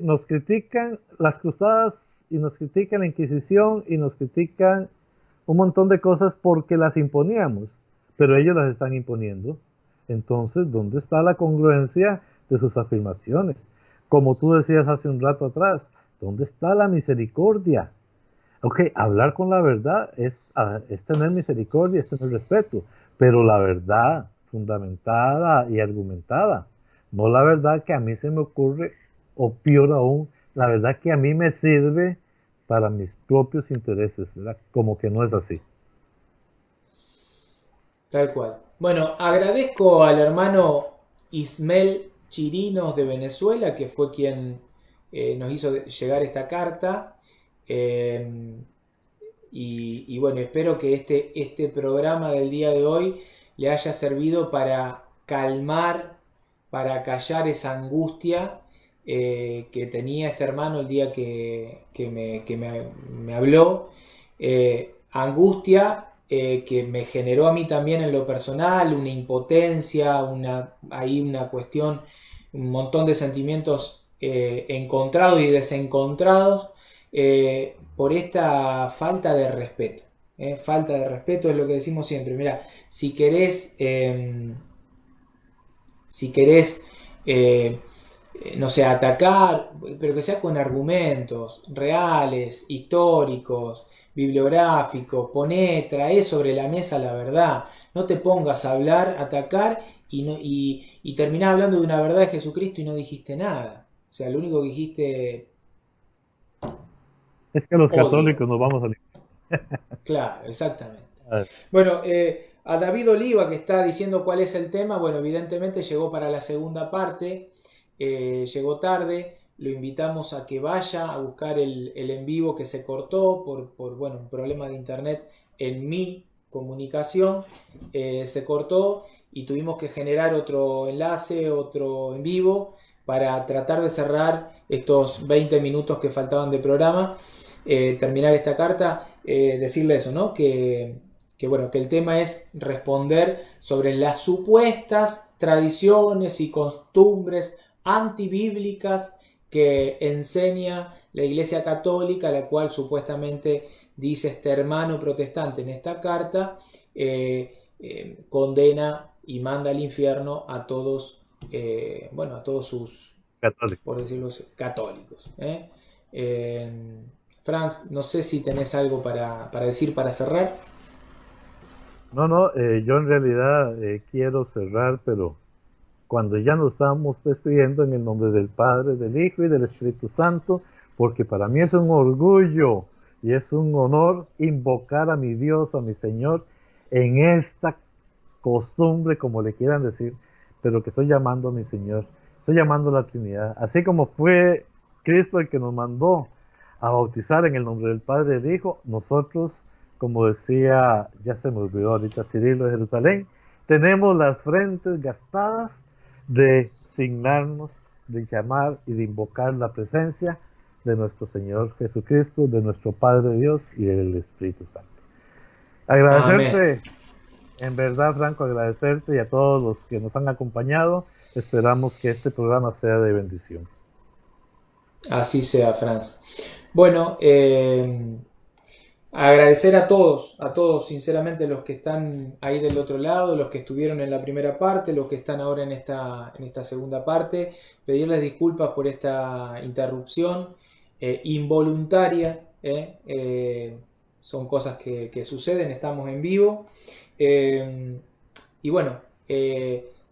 Nos critican las cruzadas y nos critican la Inquisición y nos critican un montón de cosas porque las imponíamos, pero ellos las están imponiendo. Entonces, ¿dónde está la congruencia de sus afirmaciones? Como tú decías hace un rato atrás, ¿dónde está la misericordia? Ok, hablar con la verdad es tener misericordia, es tener respeto, pero la verdad fundamentada y argumentada, no la verdad que a mí se me ocurre, o peor aún, la verdad que a mí me sirve para mis propios intereses, ¿verdad? Como que no es así. Tal cual. Bueno, agradezco al hermano Ismael Chirinos de Venezuela, que fue quien nos hizo llegar esta carta. Eh, y bueno, espero que este programa del día de hoy le haya servido para calmar, para callar esa angustia que tenía este hermano el día que me habló. Angustia que me generó a mí también en lo personal, una impotencia, ahí una cuestión, un montón de sentimientos encontrados y desencontrados por esta falta de respeto. Falta de respeto es lo que decimos siempre. Mira, si querés no sé, atacar, pero que sea con argumentos reales, históricos, bibliográficos, trae sobre la mesa la verdad. No te pongas a hablar, atacar y terminás hablando de una verdad de Jesucristo y no dijiste nada. O sea, lo único que dijiste, Es que los odio. católicos nos vamos a... Claro, exactamente. a ver, Bueno, a David Oliva que está diciendo cuál es el tema, bueno, evidentemente llegó para la segunda parte, llegó tarde, lo invitamos a que vaya a buscar el en vivo que se cortó por bueno, un problema de internet en mi comunicación, se cortó y tuvimos que generar otro enlace, otro en vivo para tratar de cerrar estos 20 minutos que faltaban de programa, terminar esta carta, decirle eso, ¿no? Bueno, que el tema es responder sobre las supuestas tradiciones y costumbres antibíblicas que enseña la Iglesia Católica, la cual supuestamente dice este hermano protestante en esta carta, condena y manda al infierno a todos, bueno, a todos sus, católicos. por decirlo así, católicos. Franz, no sé si tenés algo para decir para cerrar. No, no, yo en realidad quiero cerrar, pero cuando ya nos estamos despidiendo en el nombre del Padre, del Hijo y del Espíritu Santo, porque para mí es un orgullo y es un honor invocar a mi Dios, a mi Señor, en esta costumbre, como le quieran decir, pero que estoy llamando a mi Señor, estoy llamando a la Trinidad, así como fue Cristo el que nos mandó a bautizar en el nombre del Padre y del Hijo, nosotros, como decía, ya se me olvidó ahorita Cirilo de Jerusalén, tenemos las frentes gastadas de signarnos, de llamar y de invocar la presencia de nuestro Señor Jesucristo, de nuestro Padre Dios y del Espíritu Santo. Amén. Agradecerte, en verdad, Franco, agradecerte y a todos los que nos han acompañado. Esperamos que este programa sea de bendición. Así sea, Franz. Bueno, agradecer a todos, sinceramente, los que están ahí del otro lado, los que estuvieron en la primera parte, los que están ahora en esta segunda parte, pedirles disculpas por esta interrupción involuntaria, son cosas que suceden, estamos en vivo, y bueno,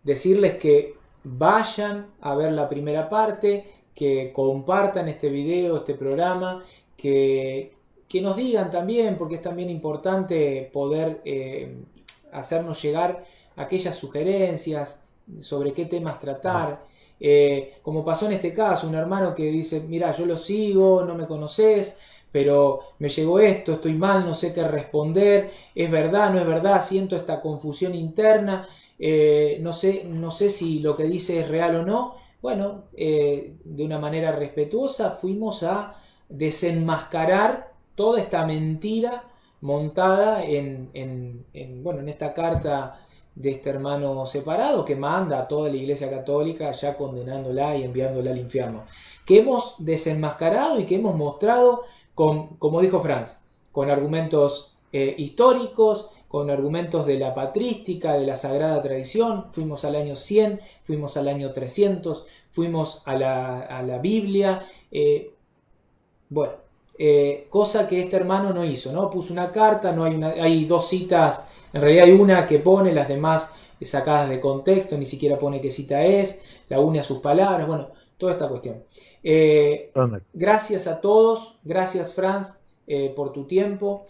decirles que vayan a ver la primera parte, que compartan este video, este programa, que nos digan también, porque es también importante poder hacernos llegar aquellas sugerencias sobre qué temas tratar. Como pasó en este caso, un hermano que dice, mira, yo lo sigo, no me conoces, pero me llegó esto, estoy mal, no sé qué responder, es verdad, no es verdad, siento esta confusión interna, no sé si lo que dice es real o no. Bueno, de una manera respetuosa fuimos a desenmascarar toda esta mentira montada en esta carta de este hermano separado que manda a toda la Iglesia Católica ya condenándola y enviándola al infierno. Que hemos desenmascarado y que hemos mostrado, como dijo Franz, con argumentos históricos, con argumentos de la patrística, de la sagrada tradición. Fuimos al año 100, fuimos al año 300, fuimos a la Biblia. Cosa que este hermano no hizo, ¿no? Puso una carta, no hay dos citas, en realidad hay una que pone, las demás sacadas de contexto, ni siquiera pone qué cita es, la une a sus palabras, bueno, toda esta cuestión. Gracias a todos, gracias Franz por tu tiempo.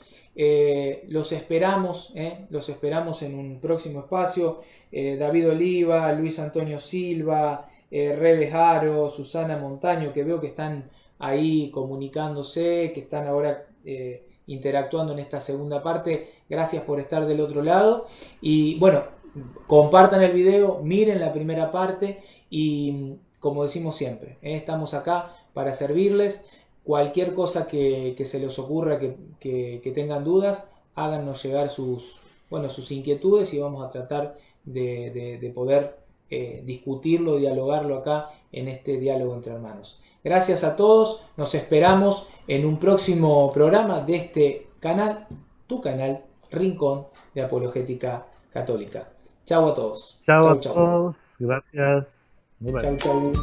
Los esperamos en un próximo espacio. David Oliva, Luis Antonio Silva, Rebe Jaro, Susana Montaño, que veo que están ahí comunicándose, que están ahora interactuando en esta segunda parte. Gracias por estar del otro lado. Y bueno, compartan el video, miren la primera parte y como decimos siempre, estamos acá para servirles. Cualquier cosa que se les ocurra, que tengan dudas, háganos llegar sus inquietudes y vamos a tratar de poder discutirlo, dialogarlo acá en este diálogo entre hermanos. Gracias a todos, nos esperamos en un próximo programa de este canal, tu canal, Rincón de Apologética Católica. Chau a todos. Chao a todos, gracias. Chau, chau.